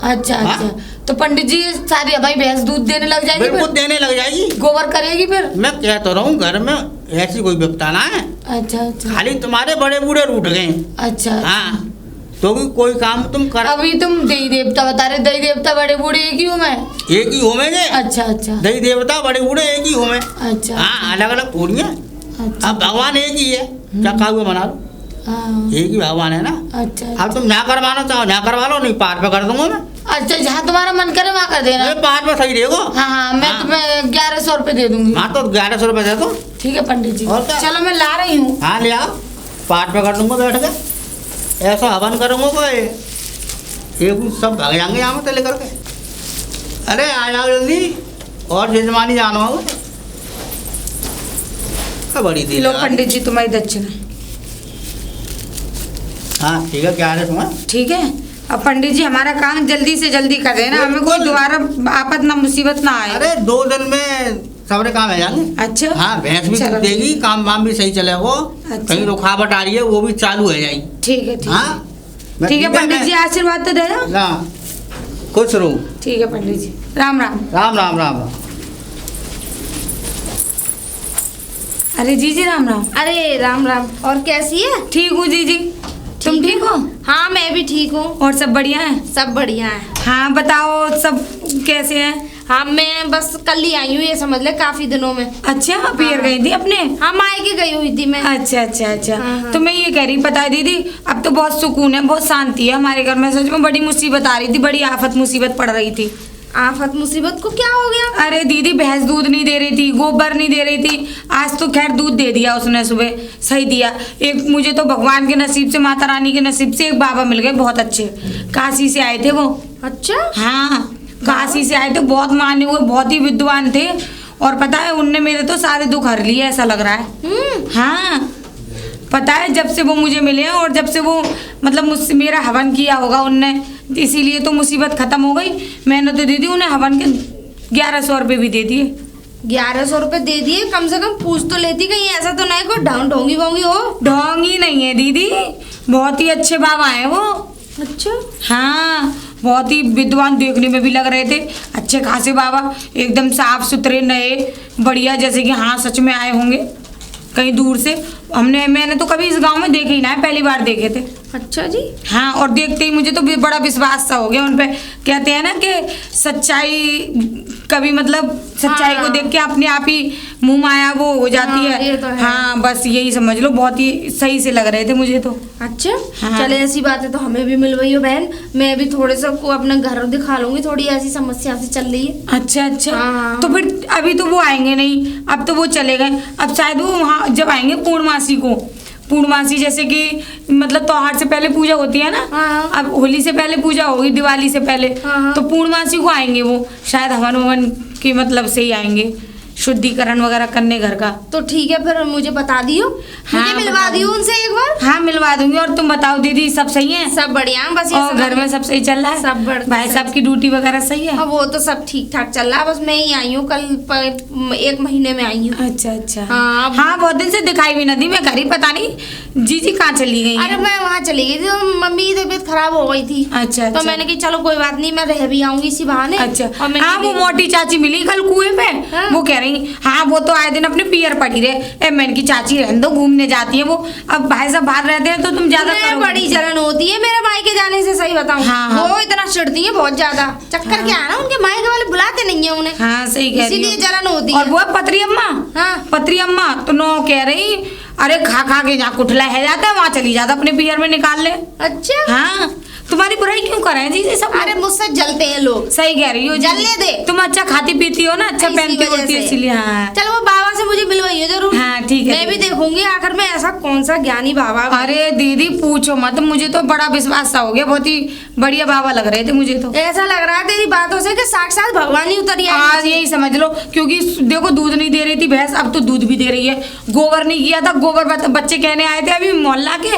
अच्छा हाँ। अच्छा तो पंडित जी ये सारी हमारी भैंस दूध देने लग जाएगी बिल्कुल फिर? देने लग जाएगी। गोबर करेगी फिर? मैं कह तो रहा हूँ घर में ऐसी कोई विपता ना है, अच्छा अच्छा खाली तुम्हारे बड़े बूढ़े रूठ गए। अच्छा। हाँ तो भी कोई काम तुम कर। अभी तुम देवी देवता बता रहे, देवी देवता बड़े बूढ़े एक ही हूँ मैं? एक ही होंगे। अच्छा अच्छा दही देवता बड़े बूढ़े एक ही होंगे। अच्छा। हाँ अलग अलग थोड़ी है। अच्छा अब भगवान एक ही है, क्या हुआ बना लो, हाँ, एक ही भगवान है ना। अच्छा अब तुम ना करवाना चाहो ना करवा लो, नहीं पार पे कर दूंगा मैं। अच्छा। जहाँ तुम्हारा मन करे वहाँ कर देना। अरे पार पे सही रहेगा। हाँ हाँ मैं तुम्हें 1100 रुपये दे दूंगी। हाँ तो 1100 रुपये दे दो। ठीक है पंडित जी। और क्या? चलो मैं ला रही हूँ। हाँ ले आओ, पाठ पे कर दूंगा बैठ के, ऐसा हवन करूंगा कोई एक सब भाग जाएंगे यहाँ में लेकर के। अरे आ जाओ जल्दी, और जजमानी जाना होगा। बड़ी दी लो पंडित जी तुम्हारी दक्षिणा। हाँ ठीक है, क्या है तुम्हें? ठीक है। अब पंडित जी हमारा काम जल्दी से जल्दी कर देना, हमें कोई बिल्कुल। दोबारा आफत ना मुसीबत ना आए। अरे 2 दिन में सबरे काम है जाएंगे। अच्छा। हाँ भैंस भी चलो। दूध देगी, काम वाम भी सही चलेगा। अच्छा। कहीं रुकावट आ रही है वो भी चालू हो जाएगी। ठीक है ठीक है। हाँ मैं ठीक है पंडित मैं- जी आशीर्वाद तो दे दो। ना खुश रहूं। ठीक है पंडित जी, राम राम। राम राम राम राम। अरे जी राम राम। अरे राम राम, और कैसी है? ठीक हूँ जी। तुम ठीक हो? हाँ मैं भी ठीक हूँ। और सब बढ़िया है? सब बढ़िया है। हाँ बताओ सब कैसे हैं? हाँ मैं बस कल ही आई हूँ, ये समझ ले काफी दिनों में। अच्छा पियर गई थी अपने? हाँ मायके गई हुई थी मैं। अच्छा अच्छा अच्छा। हाँ, हाँ। तो मैं ये कह रही, पता है दीदी अब तो बहुत सुकून है, बहुत शांति है हमारे घर में। सच में बड़ी मुसीबत आ रही थी, बड़ी आफत मुसीबत पड़ रही थी। आफत मुसीबत को क्या हो गया? अरे दीदी भैंस दूध नहीं दे रही थी, गोबर नहीं दे रही थी। आज तो खैर दूध दे दिया उसने, सुबह सही दिया। एक मुझे तो भगवान के नसीब से, माता रानी के नसीब से एक बाबा मिल गए बहुत अच्छे, काशी से आए थे वो। अच्छा। हाँ काशी से आए थे, बहुत माने हुए, बहुत ही विद्वान थे। और पता है उनने मेरे तो सारे दुख हर लिए ऐसा लग रहा है। हाँ पता है जब से वो मुझे मिले हैं और जब से वो मतलब मुझसे मेरा हवन किया होगा उनने, इसीलिए तो मुसीबत खत्म हो गई। मैंने तो दीदी उन्हें हवन के 1100 रुपये भी दे दिए। 1100 रुपये दे दिए? कम से कम पूछ तो लेती, कहीं ऐसा तो नहीं कोई ढोंगी वोंगी हो? ढोंगी नहीं है दीदी, बहुत ही अच्छे बाबा हैं वो। अच्छा। हाँ बहुत ही विद्वान, देखने में भी लग रहे थे अच्छे खासे बाबा, एकदम साफ सुथरे नए बढ़िया, जैसे कि हाँ सच में आए होंगे कहीं दूर से। मैंने तो कभी इस गांव में देखे ही ना है, पहली बार देखे थे। अच्छा जी। हाँ और देखते ही मुझे तो बड़ा विश्वास सा हो गया उन पे। कहते हैं ना कि सच्चाई कभी मतलब सच्चाई को देख के अपने आप ही मुंह माया वो हो जाती हाँ, ये तो है। है। हाँ बस यही समझ लो, बहुत ही सही से लग रहे थे मुझे तो। अच्छा। हाँ। चले ऐसी बात है तो हमें भी मिल गई हो बहन, मैं भी थोड़े से को अपना घर दिखा लूंगी, थोड़ी ऐसी समस्या से चल रही है। अच्छा अच्छा। हाँ। तो फिर अभी तो वो आएंगे नहीं, अब तो वो चले गए। अब शायद वो वहाँ जब आएंगे पूर्णमासी को, पूर्णमासी जैसे कि मतलब त्योहार से पहले पूजा होती है ना। हाँ। अब होली से पहले पूजा होगी, दिवाली से पहले। हाँ। तो पूर्णमासी को आएंगे वो, शायद हवन ववन की मतलब से ही आएंगे, शुद्धिकरण वगैरह करने घर का। तो ठीक है फिर मुझे बता दियो, हाँ, मुझे मिलवा बता दियो उनसे एक बार। हाँ मिलवा दूंगी। और तुम बताओ दीदी सब सही है? सब बढ़िया है, बस ये और घर में सब सही चल रहा है? सब बढ़िया। भाई साहब की ड्यूटी वगैरह सही है? हाँ वो तो सब ठीक ठाक चल रहा है, बस मैं ही आई हूँ कल 1 महीने में आई हूँ। अच्छा अच्छा। हाँ, हाँ बहुत दिन से दिखाई भी नहीं दी, मैं घर ही पता नहीं जीजी कहाँ चली गई अरे हैं? मैं वहाँ चली गई थी तो मम्मी की तबीयत खराब हो गई थी। अच्छा तो अच्छा। मैंने कहा चलो कोई बात नहीं, मैं रह भी आऊंगी इसी बहाने। अच्छा और मैंने हाँ वो मोटी चाची मिली कल कुएं पे। हाँ। वो कह रही हाँ वो तो आए दिन अपने पियर पड़ी रहे। मैंने की चाची रहने दो, घूमने जाती है वो। अब भाई साहब बाहर रहते हैं तो तुम ज्यादा मैं करोगे। बड़ी जलन होती है मेरे मायके जाने से, सही बताऊं। हाँ, हाँ। वो इतना चिढ़ती है बहुत ज्यादा। चक्कर क्या है ना, उनके मायके वाले बुलाते नहीं है उन्हें। हाँ सही कह रही हो। इसीलिए जलन होती और है। वो पतरी अम्मा, हाँ। पतरी अम्मा तो नो कह रही अरे खा खा के जहाँ कुठला है जाता है वहाँ चली जाता, अपने पियर में निकाल ले। अच्छा। हाँ तुम्हारी बुराई क्यों कर रहे हैं जी सब? अरे मुझसे जलते हैं लोग। सही कह रही हो जी। जलने दे। तुम अच्छा खाती पीती हो ना, अच्छा इसी पहनती वजह ओढ़ती हो, से। इसीलिए। हाँ चलो वो बाबा से मुझे मिलवाइए जरूर। हाँ ठीक है। मैं भी देखूंगी आखिर में ऐसा कौन सा ज्ञानी बाबा। अरे दीदी पूछो मत, मुझे तो बड़ा विश्वास सा हो गया, बहुत ही बढ़िया बाबा लग रहे थे मुझे तो। ऐसा लग रहा है तेरी बातों से कि साक्षात भगवान ही उतर आए। आज यही समझ लो, क्योंकि देखो दूध नहीं दे रही थी भैंस, अब तो दूध भी दे रही है। गोबर नहीं किया था, गोबर बच्चे कहने आए थे अभी मोहल्ला के।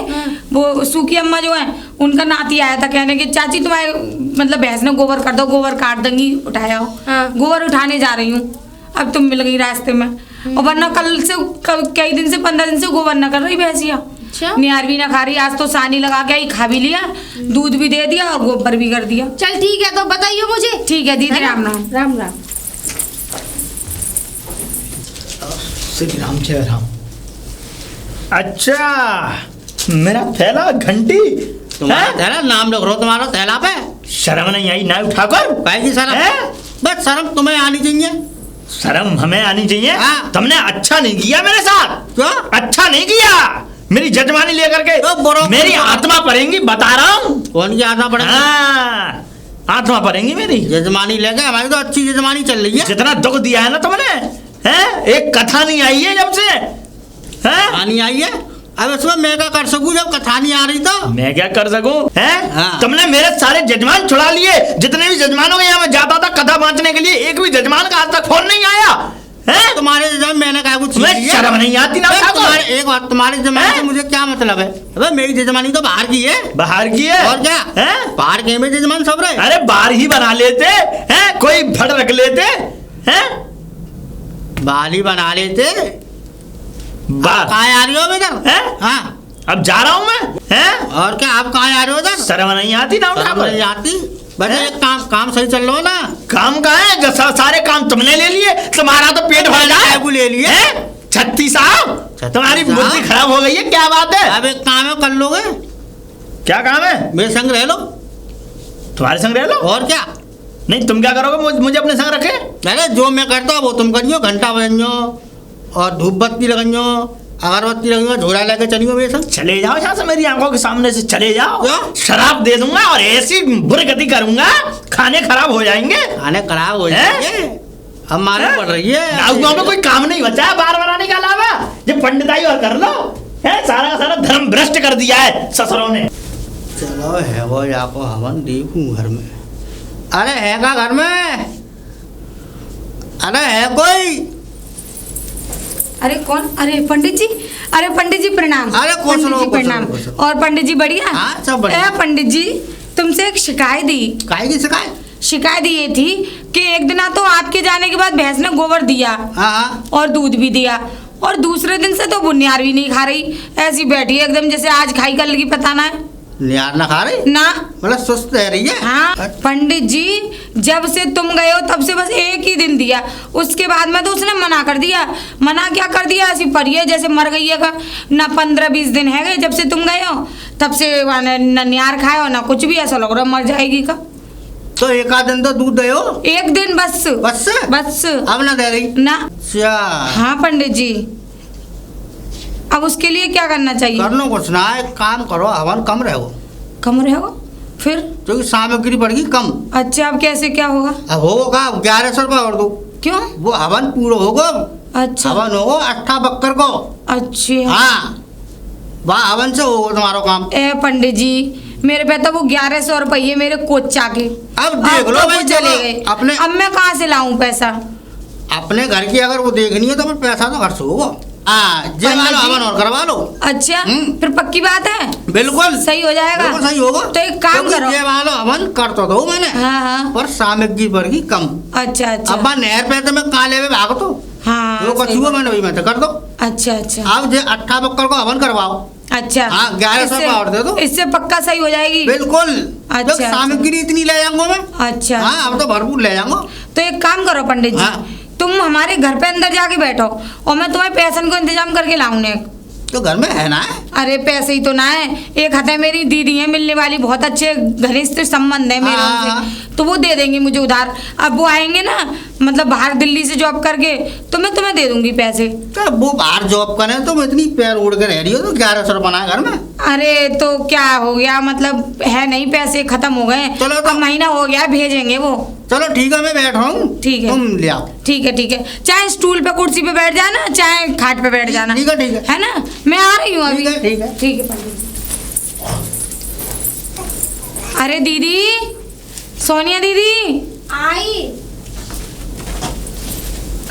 वो सूखी अम्मा जो है उनका नाती आया था कहने की चाची तुम्हारे मतलब भैंस ने गोबर कर दो, गोबर काट दूंगी, उठाया हो। हाँ। गोबर उठाने जा रही हूँ, अब तुम मिल गई रास्ते में। और वरना कल से कई दिन से 15 दिन से गोबर न कर रही भैंसिया। अच्छा। निहार भी ना खा रही, आज तो सानी लगा के ही खा भी लिया, दूध भी दे दिया और गोबर भी कर दिया। चल ठीक है, तो बताइए मुझे। ठीक है दीदी, है ना? राम राम। राम राम। श्री राम जय राम। अच्छा, मेरा थैला घंटी तुम्हारा हैं? थैला नाम लिख रो तुम्हारा थैला पे। शर्म नहीं आई ना उठाकर? काहे की शर्म? हैं? बस शर्म तुम्हें आनी चाहिए। शर्म हमें आनी चाहिए। हाँ। तुमने अच्छा नहीं किया मेरे साथ। क्यों? अच्छा नहीं किया, मेरी जजमानी लेकर के तो बरो- मेरी आत्मा पड़ेगी, बता रहा हूँ। कौन की आत्मा पड़ेगी? हाँ, आत्मा पड़ेगी मेरी। जजमानी लेके, हमारी तो अच्छी जजमानी चल रही है। जितना दुख दिया है ना तुमने, हैं? एक कथा नहीं आई है जब से, हैं? कहानी आई है, अब इसमें मैं क्या कर सकूं जब कथा नहीं आ रही तो? मैं क्या कर सकूं, हैं? हाँ। तुमने मेरे सारे जजमान छुड़ा लिए, जितने भी जजमानों के यहाँ मैं जाता था कथा बांटने के लिए, एक भी जजमान का आज तक फोन नहीं आया, हैं? तुम्हारे जजमान मैंने कहा कुछ तुम्हें शर्म नहीं आती ना? तुम्हारे एक बात, तुम्हारे जजमानी से हैं? मुझे क्या मतलब है? अबे मेरी जजमानी तो बाहर की है। बाहर की है और क्या? हैं? बाहर के में जजमान सब रहे। अरे बाहर ही बना लेते हैं, कोई भड़ रख लेते हैं। बाली बना लेते। बाहर कहाँ आ रही हो इधर? हैं? हाँ, अब जा रहा हूँ मैं, हैं? और क्या आप कहाँ आ रहे हो इधर? शर्म नहीं आती ना शर्म नहीं उठाकर? आती। बस हैं? एक काम सही चल रहा हो ना। काम का है जो सारे काम तुमने ले लिए, तुम्हारा तो पेट भर जाए। वो ले लिए। हैं? छत्ती साहब, छत्ती तुम्हारी साहब? बुद्धि खराब हो गई है, क्या बात है? अब एक काम है, कर लोगे? क्या काम है? मेरे संग रह लो। तुम्हारे संग रह लो। और क्या? नहीं, तुम क्या करोगे? मुझे अपने संग रखे? अरे जो मैं करता हूँ वो तुम करियो। घंटा बजो और धूप बत्ती लगाइयो, अगरबत्ती लगाइयो, झोला लेके चलियो मेरे संग। चले जाओ यहाँ से, मेरी आंखों के सामने से चले जाओ। क्यों? शराब दे दूंगा और ऐसी बुरी गति करूंगा, खाने खराब हो जाएंगे। खाने खराब हो हैं? जाएंगे। अब मालूम पड़ रही है। गाँव में कोई काम नहीं बचा है बार बनाने के अलावा, ये पंडिताई और कर लो। है सारा का सारा धर्म भ्रष्ट कर दिया है ससुरों ने। चलो है वो, जाको हवन देखूं घर में। अरे है का घर में? अरे है कोई? अरे कौन? अरे पंडित जी, अरे पंडित जी प्रणाम। अरे खुश पंडित रहो, जी खुश प्रणाम। रहो, खुश रहो। और पंडित जी बढ़िया? हाँ, सब बढ़िया। ए, पंडित जी तुमसे एक शिकायत दी। काहे की शिकायत? शिकायत ये थी कि एक दिन तो आपके जाने के बाद भैंस ने गोबर दिया हाँ हाँ। और दूध भी दिया, और दूसरे दिन से तो बुनियार भी नहीं खा रही, ऐसी बैठी है एकदम जैसे आज खाई कल की पता ना है नियार ना खा रही? ना। मतलब सुस्त रह रही है? हाँ पंडित जी, जब से तुम गए हो तब से बस एक ही दिन दिया, उसके बाद में तो उसने मना कर दिया। मना क्या कर दिया, ऐसी पड़ी है जैसे मर गई है का। ना 15-20 दिन है गए जब से तुम गए हो, तब से न नियार खाए हो ना कुछ भी, ऐसा लग रहा मर जाएगी का। तो एक आध दिन तो दूध दे हो? एक दिन बस। बस? बस अब ना दे रही? ना। अच्छा, हाँ पंडित जी, अब उसके लिए क्या करना चाहिए? कर लो कुछ ना, एक काम करो, हवन कम रहो कम रहेगा फिर? क्योंकि सामग्री पड़ेगी कम। अच्छा अब कैसे क्या होगा? अब होगा 1100 रुपये और दो। क्यों? वो हवन पूरा होगा। अच्छा हवन होगा 8 बक्कर को। अच्छा। हाँ, वहाँ हवन से होगा तुम्हारा काम। ए पंडित जी, मेरे पे तो वो 1100 रुपये मेरे कोचा के। अब देख लो तो भाई, वो चले चलो, गए। अपने- अब मैं कहाँ से लाऊं पैसा? अपने घर की अगर वो देखनी है तो फिर पैसा तो घर से होगा। हाँ, जे पंडित वालो जी। हवन और करवा लो। अच्छा फिर पक्की बात है? बिल्कुल सही हो जाएगा? बिल्कुल सही होगा। तो एक काम क्योंकि करो। जे वालो हवन कर तो दो मैंने, हाँ हाँ। पर सामग्री पड़ेगी कम। अच्छा अच्छा। अब नहर पे तो मैं काले में भाग तो हाँ जो सही कछुआ बात। मैंने वही मैं तो कर दो। अच्छा अच्छा अब जे 8 बक्कर को हवन करवाओ। अच्छा। हाँ, 1100 इससे- रुपये और दे दो। इससे पक्का सही हो जाएगी? बिल्कुल। अच्छा, जब सामग्री इतनी ले जाऊंगा मैं। अच्छा हाँ, अब तो भरपूर ले जाऊंगा। तो एक काम करो पंडित जी, हाँ। तुम हमारे घर पे अंदर जाके बैठो और मैं तुम्हें पैसे को इंतजाम करके लाऊं ने। तो घर में है ना? अरे पैसे ही तो ना है, एक हाथ है मेरी दीदी है मिलने वाली, बहुत अच्छे घनिष्ठ संबंध है मेरे हाँ। उनसे, तो वो दे देंगी मुझे उधार। अब वो आएंगे ना, मतलब बाहर दिल्ली से जॉब करके, तो मैं तुम्हें दे दूंगी पैसे। तो वो बाहर जॉब करें तो इतनी पैर उड़ कर रह रही हो तो 1100 रुपये ना है घर में। अरे तो क्या हो गया, मतलब है नहीं, पैसे खत्म हो गए। चलो तो- अब महीना हो गया, भेजेंगे वो। चलो ठीक है, मैं बैठ रहा हूँ। ठीक है। तुम ले आओ। ठीक है ठीक है, चाहे स्टूल पे कुर्सी पे बैठ जाना, चाहे खाट पे बैठ जाना। ठीक है, ठीक है। है ना, मैं आ रही हूँ अभी। ठीक है, ठीक है। ठीक है पंडित जी। अरे दीदी, सोनिया दीदी। आई।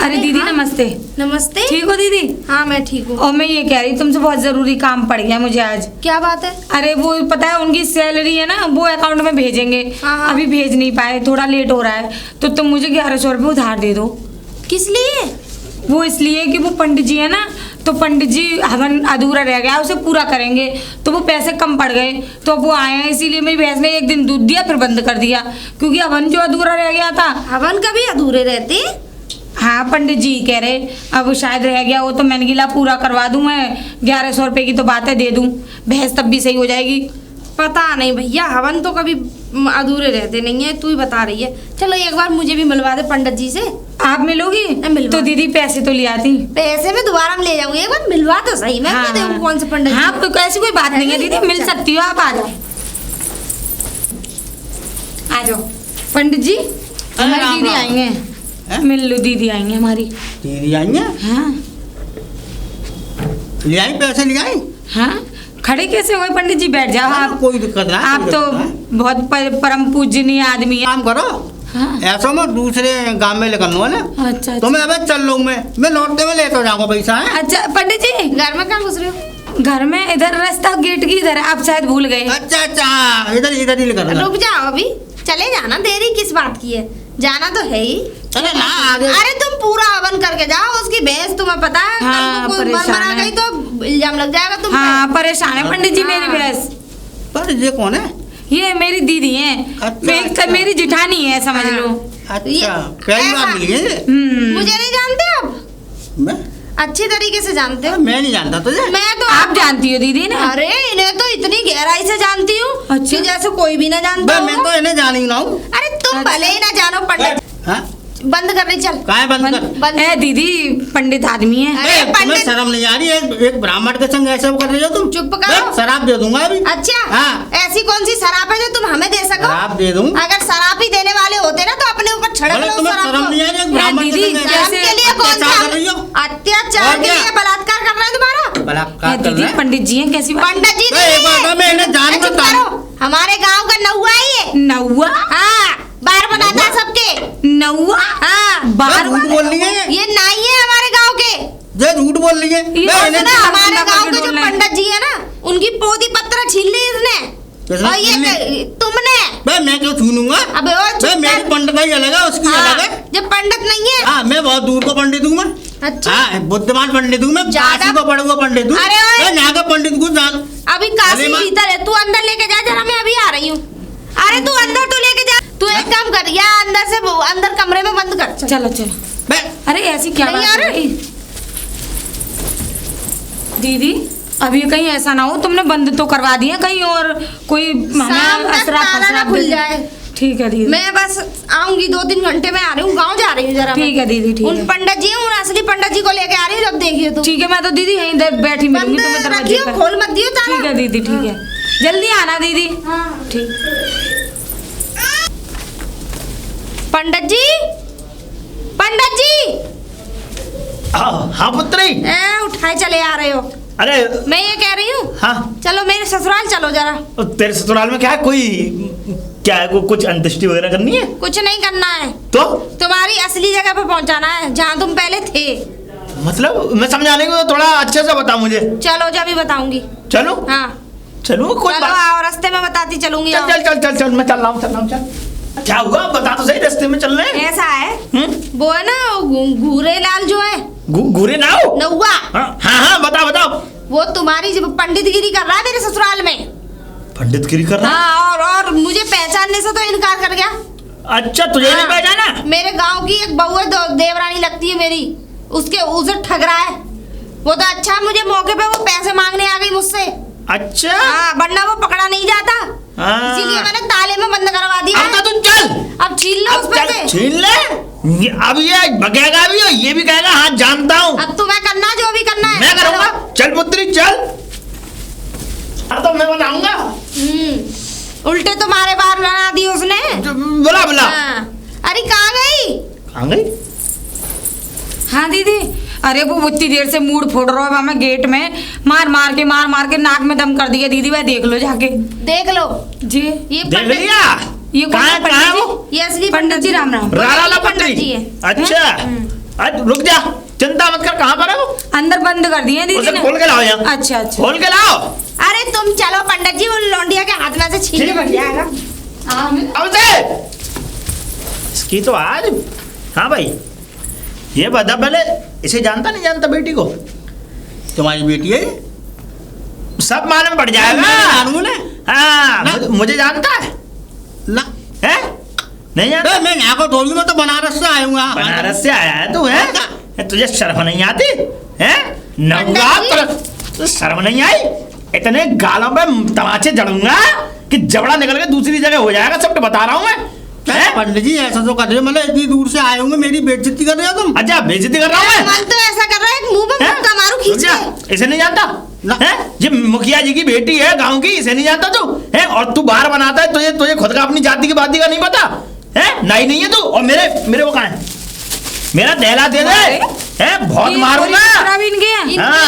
अरे दीदी हाँ। नमस्ते। नमस्ते। ठीक हो दीदी? हाँ मैं ठीक हूँ। और मैं ये कह रही, तुमसे बहुत जरूरी काम पड़ गया मुझे आज। क्या बात है? अरे वो पता है, उनकी सैलरी है ना, वो अकाउंट में भेजेंगे। हाँ, हाँ। अभी भेज नहीं पाए, थोड़ा लेट हो रहा है, तो तुम मुझे 1100 रुपये उधार दे दो। किस लिए? वो इसलिए कि वो पंडित जी है ना, तो पंडित जी हवन अधूरा रह गया, उसे पूरा करेंगे, तो वो पैसे कम पड़ गए, तो वो आए हैं, इसीलिए मेरी भैंस ने एक दिन दूध दिया फिर बंद कर दिया, क्योंकि हवन जो अधूरा रह गया था। हवन कभी अधूरे रहते? हाँ पंडित जी कह रहे अब शायद रह गया वो, तो मैंने गिला पूरा करवा दूं मैं, 1100 रुपए की तो बात है, दे दूं, भैंस तब भी सही हो जाएगी। पता नहीं भैया, हवन तो कभी अधूरे रहते नहीं है, तू ही बता रही है। चलो एक बार मुझे भी मिलवा दे पंडित जी से। आप मिलोगी? मिलवा। तो दीदी पैसे तो ले आती। पैसे में दोबारा ले जाऊंगी, एक बार मिलवा तो सही। मैं हाँ, देखूं कौन से पंडित हाँ, जी। तो ऐसी कोई बात नहीं है दीदी, मिल सकती हो, आप आ जाओ, आ जाओ। पंडित जी हमारी राम दीदी राम। आएंगे, हैं? मिल लो, दीदी आएंगे हमारी। दीदी आई है? हाँ ले आई पैसे ले आई? हाँ, खड़े कैसे हुए पंडित जी, बैठ जाओ आप। कोई दिक्कत नहीं, आप कोई तो दिक्कत नहीं। बहुत परम पूजनीय आदमी है। काम करो, हाँ। ऐसा मैं दूसरे गांव में लेकर लो ना, अच्छा तो मैं अब चल लूँ, मैं लौटते में लेकर जाऊंगा पैसा है। अच्छा पंडित जी घर में कहाँ घुस रहे हो? घर में इधर रास्ता गेट की इधर है, आप शायद भूल गए। अच्छा अच्छा, इधर इधर ही लेकर रुक जाओ, अभी चले जाना, देरी किस बात की है, जाना तो है ही। अरे ना आगे। अरे तुम पूरा हवन करके जाओ, उसकी भैंस तुम्हें पता है, हाँ, कल को कोई परेशान मर है। गई तो इल्जाम लग जाएगा तुम हाँ परेशान है पंडित जी मेरी हाँ। भैंस। पर ये कौन है? ये मेरी दीदी है, अच्छा, अच्छा। मेरी जिठानी है, समझ हाँ। लो। अच्छा, पहली बार मिली है ये? मुझे नहीं जानते आप? मैं अच्छी तरीके से जानते हो। मैं नहीं जानता तुझे। मैं तो आप जानती हो दीदी ना? अरे इन्हें तो इतनी गहराई से जानती हूँ अच्छा। कि जैसे कोई भी ना जानता मैं हो। तो इन्हें जान ही ना हूँ। अरे तुम अच्छा। भले ही ना जानो पंडित। हाँ? बंद कर रही, चल काहे बंद कर? बंद। ए दीदी पंडित आदमी है। अरे ए, तुम्हें पंडित- शर्म नहीं आ रही है? एक ब्राह्मण के संग ऐसे कर रही हो तुम? चुप करो। मैं शराब दे दूंगा अभी। अच्छा हाँ। ऐसी कौन सी शराब है जो तुम हमें दे सको? शराब दे दूं? अगर शराब ही देने वाले होते ना तो अपने ऊपर छिड़क भले लो तुम्हें शराब शर्म को। नहीं आ रही? एक ब्राह्मण के दीदी, संग शर्म ऐसे के लिए कौन सा अत्याचार कर रही हो? अत्याचार और के क्या? लिए बलात्कार कर रहे हैं तुम्हारा? बलात्कार कर दीदी रहे हैं? पंडित जी हैं, कैसी बात? पंडित जी ए, एक बात है, मैं इन्हें जानता चुप था। करो, हमारे गांव का नौआ है ये। नौआ? हाँ, बार बनाता है सबके। नौआ? हाँ, बाहर झूठ बोल रही है ये नाई है हमारे गांव के। ये झूठ बोल रही है। ये मैं और इन्हें- सुना, हमारे ना गांव के करके जो डोलना है। पंडित जी है ना, उनकी पोती पत्र छीन ली इसने। किसने और छीन ये तुमने। मैं क्यों छूनूंगा? अबे ओ चुप मैं मेरी कर। पंडिताई अलग है, उसकी हाँ, अलग है। ये पंडित नहीं है। हाँ, मैं बहुत दूर का पंडित हूँ मैं। अच्छा। हाँ, बुद्धिमान पंडित हूँ मैं, ज्यादा- काशी को पढ़ा हुआ पंडित हूँ। अरे ओए। मैं यहाँ का पंडित को जान। अभी काशी अरे माँ। भीतर है, तू अंदर लेके जा जरा, मैं अभी आ रही हूँ। अरे तू अंदर तो लेके जा। तू एक काम कर, या अंदर से अंदर कमरे में बंद कर। चल। चलो चलो। मैं अरे ऐसी क्या नहीं बात यार। हो गई? दीदी अभी कहीं ऐसा ना हो तुमने बंद तो करवा दिया कहीं और कोई शाम तक असरा ताला फसरा ना खुल दे- जाए। ठीक है दीदी। मैं बस आऊंगी 2-3 घंटे में, आ रही हूँ, गाँव जा रही हूँ जरा। ठीक है दीदी, ठीक उन है। पंडित जी, उन असली पंडित जी को लेके आ रही हूँ, जब देखिए तू। ठीक है, मैं तो दीदी यहीं इधर बैठी मिलूंगी बंद तुम्हें दरवाजे रखियो, पर। खोल मत दियो ताला। ठीक है दीदी, ठीक है, जल्दी आना दीदी। हाँ। ठीक। पंडित जी, पंडित जी, हाँ पुत्री। उठाए चले आ रहे हो। अरे मैं ये कह रही हूँ, हाँ, चलो मेरे ससुराल चलो जरा। तेरे ससुराल में क्या है? कोई क्या है? कुछ अंत्येष्टि वगैरह करनी है? कुछ नहीं करना है, तो तुम्हारी असली जगह पे पहुंचाना है जहाँ तुम पहले थे। मतलब मैं समझाने को थोड़ा अच्छे से बता मुझे। चलो जब भी बताऊंगी। चलो हाँ चलो, कोई चलो, बात। आओ, रास्ते में बताती चलूंगी। चल आओ। चल चल चल चल, मैं चल रहा हूँ, चल रहा हूँ, चल। क्या हुआ बता तो सही, रास्ते में चल रहे हैं। ऐसा है, वो है ना घूरे लाल जो है घूरे ना हो। नौआ, हाँ हाँ हाँ, बताओ बताओ। वो तुम्हारी जब पंडितगिरी कर रहा है मेरे ससुराल में। पंडितगिरी कर रहा है? हाँ, और मुझे पहचानने से तो इनकार कर गया। अच्छा, तुझे नहीं पहचाना? मेरे गांव की एक बहू है, देवरानी लगती है मेरी, उसे ठग रहा है वो। तो अच्छा, मुझे मौके पे वो पैसे मांगने आ गई मुझसे। अच्छा हाँ, वरना वो पकड़ा नहीं जाता, हाँ। इसीलिए मैंने ताले में बंद करवा दिया अब है। तो तू चल, अब छीन लो उस अब पर चल, से। छीन ले। अब ये भगेगा भी और ये भी कहेगा हाँ जानता हूँ। अब तुम्हें करना जो भी करना है। मैं करूँगा, चल पुत्री चल। अब तो मैं बनाऊंगा। उल्टे तुम्हारे बाल बना दिए उसने। बोला बोला। हाँ। अरे कहाँ गई? कहाँ गई? हाँ दीदी, अरे वो उतनी देर से मूड फोड़ रहा है हमें गेट में, मार मार के नाक में दम कर दिया दीदी। वह देख लो जाके। देख लो, जी ये देख पंडित, लिया? ये कौन कहाँ सा है, पंडित कहाँ है जी? वो? ये असली पंडित जी, राम राम। राला पंडित जी है। अच्छा, आज रुक जा, चिंता मत कर। कहाँ पर है वो? अंदर बंद कर दिए दीदी उसे ने। खोल के लाओ यहाँ। अच्छा अच्छा। खोल के लाओ। अरे तुम चलो पंडित जी, उन लौंडिया के हाथ में से छीन ठीक है। बन जाएगा। अब से इसकी तो आज, हाँ भाई, ये बता पहले, इसे जानता नहीं जानता बेटी को? तुम्हारी बेटी है सब मालूम पड़ जाएगा। मैं जानूं ना हाँ ना। मुझे जानता है ना हैं? नहीं जानता? अरे मैं यहाँ को थोड़ी, मैं तो बनारस से आया हूँ यहाँ। बनारस से आया है तू है? तुझे शर्म नहीं आती है? नौगा शर्म नहीं आई? इतने गालों पे तमाचे जड़ूंगा कि जबड़ा निकल के दूसरी जगह हो जाएगा। सब तो बता रहा हूँ मैं। हैं? पंडित जी ऐसा तो कर रहे हो, मतलब इतनी दूर से आए होंगे, मेरी बेइज्जती कर रहे हो तुम। अच्छा बेइज्जती कर रहा हूँ मैं? मन तो ऐसा कर रहा है मुंह पे हैं? मुक्का मारू खींच रुक जा, के। इसे नहीं जानता ना। है? ये मुखिया जी की बेटी है गांव की, इसे नहीं जानता तू है? और तू बाहर बनाता है, तुझे तुझे खुद का अपनी जाति की बाती का नहीं पता है? नहीं है तू। और मेरे वो कहाँ है? मेरा दहला दे दे है, बहुत मारूंगा। हाँ,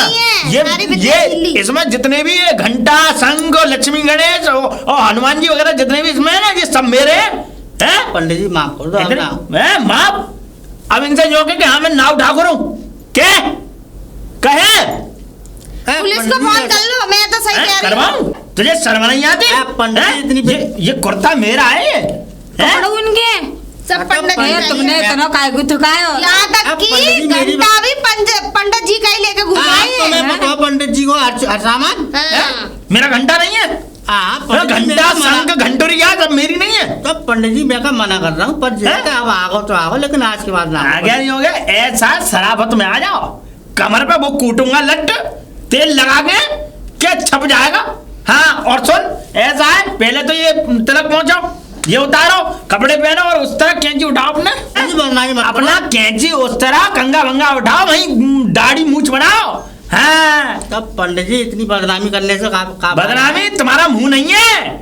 ये इसमें जितने भी ये घंटा शंख और लक्ष्मी गणेश और हनुमान जी वगैरह जितने भी इसमें है ना, ये सब मेरे हैं। पंडित जी माफ कर दो आप ना। मैं माफ अब इनसे जो कि हाँ मैं नाव ठाकुर हूँ क्या कहे? पुलिस को फोन कर लो, मैं तो सही कह रही हूँ। करवाऊं? तुझे शर्म नहीं आती? पंडित जी इतनी ये कुर्ता मेरा है ये कपड़े उनके सब पंडित जी का ही तुमने है। इतना काय को थकायो? यहाँ तक अब कि पंडित जी मेरी घंटा भी पंडित जी का ही लेके घूम हाँ, रही तो मैं है। बताओ पंडित जी को हर सामान। हाँ। मेरा घंटा नहीं है? हाँ, पंडित जी घंटा मैं तो शंख घंटोरी क्या सब मेरी नहीं है? तो पंडित जी मैं का मना कर रहा हूँ, पर जैसे अब आगो तो आगो, लेकिन आज के बाद ना आ गया नहीं हो गया ऐसा शराफत में आ जाओ, कमर पे वो कूटूंगा लट, तेल लगा के क्या छप जाएगा। हाँ और सुन ऐसा है, पहले तो ये तिलक पहुंचाओ, ये उतारो, कपड़े पहनो और उस तरह कैंची उठाओ अपने अपना कैंची उस तरह कंगा भंगा उठाओ, वहीं दाढ़ी मूछ बनाओ। हाँ तब पंडित जी इतनी बदनामी करने से का बदनामी तुम्हारा मुंह नहीं है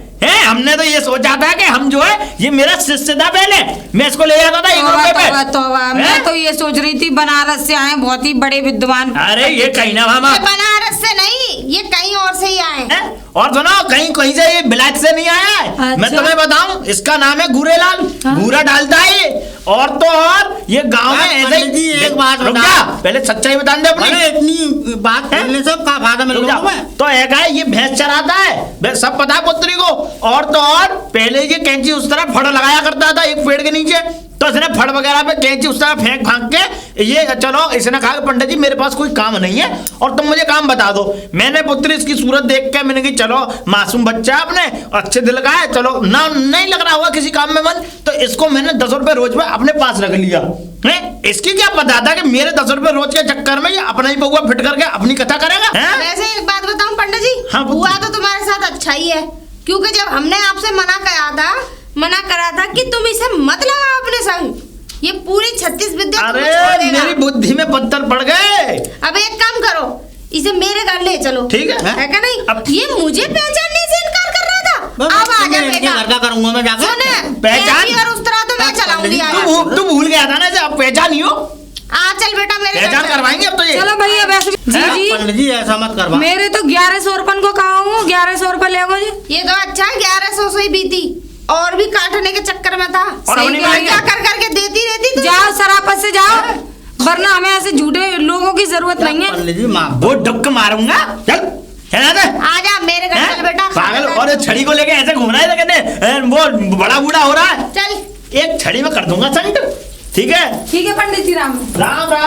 हमने तो ये सोचा था कि हम जो है ये मेरा शिष्य था, पहले मैं इसको ले जाता था 1 रुपए पे। तौबा, मैं तो ये सोच रही थी बनारस से आए बहुत ही बड़े विद्वान। अरे ये कहीं ना मामा, ये बनारस से नहीं, ये कहीं और से ही आए हैं। और सुनो कहीं से ये बिलायत से नहीं आया है। अच्छा। मैं तुम्हें बताऊं इसका नाम है गुरेलाल। भूरा डालता है ये, और तो और ये गांव में ऐसे पंडित जी एक बात रुक बता, जा, पहले सच्चाई बता दे अपनी। इतनी बात करने से का फायदा मिल रुक रहा जा। है? तो एक है ये भैंस चराता है, सब पता है पुत्री को। और तो और पहले ये कैंची उस तरह फड़ लगाया करता था एक पेड़ के नीचे, तो इसने फड़ वगैरह पे कैंची उस तरह फेंक फांक के ये चलो इसने कहा पंडित जी मेरे पास कोई काम नहीं है और तुम मुझे काम बता दो। मैंने पुत्री इसकी सूरत देख के मैंने कहा चलो मासूम बच्चा अपने अच्छे दिल का है, चलो ना नहीं लग रहा होगा किसी काम में मन, तो इसको मैंने 10 रुपए रोज में अपने पास रख लिया है। इसकी क्या पता था कि मेरे 10 रुपए रोज के चक्कर में ये अपना ही बउआ फिट करके अपनी कथा करेगा। वैसे एक बात बताऊं पंडित जी, हाँ, हुआ तो तुम्हारे साथ अच्छा ही है, क्योंकि जब हमने आपसे मना करा था कि तुम इसे मत लगाओ अपने संग, ये पूरी 36 विद्या तुम्हें छोड़ अरे देगा। मेरी बुद्धि में पत्थर पड़ गए। अब एक काम करो, इसे मेरे घर ले चलो, ठीक है क्या नहीं? अब ये मुझे पहचानने से इनकार कर रहा था। बस अब आ जा इनके बेटा, घर का करूंगा मैं जाकर। सुन पहचान। कैंची और उस तरह तो मैं चलाऊंगी आज। तू भूल गया था ना, जब आप पहचानियो चल बेटा मेरे घर पहचान चल। करवाएंगे अब तो ये। चलो भैया वैसे जी जी पंडित जी ऐसा मत करवा। मेरे तो 1100 रुपये को कहा हूँ, 1100 रुपये ले जी। ये तो अच्छा 1100 से ही बीती, और भी काटने के चक्कर में था। और अपनी क्या कर करके देती रहती तू। जाओ सरापत से जाओ, वरना हमें ऐसे झूठे लोगों की जरूरत नहीं है। पंडित जी माफ। वो डुक मारूंगा, चल चला दे। आजा मेरे घर चल बेटा। पागल, और ये छड़ी को लेके ऐसे घूम रहा है कहते वो बड़ा बूढ़ा हो रहा है। चल एक छड़ी में कर दूंगा संट, ठीक है? ठीक है पंडित जी राम राम राम।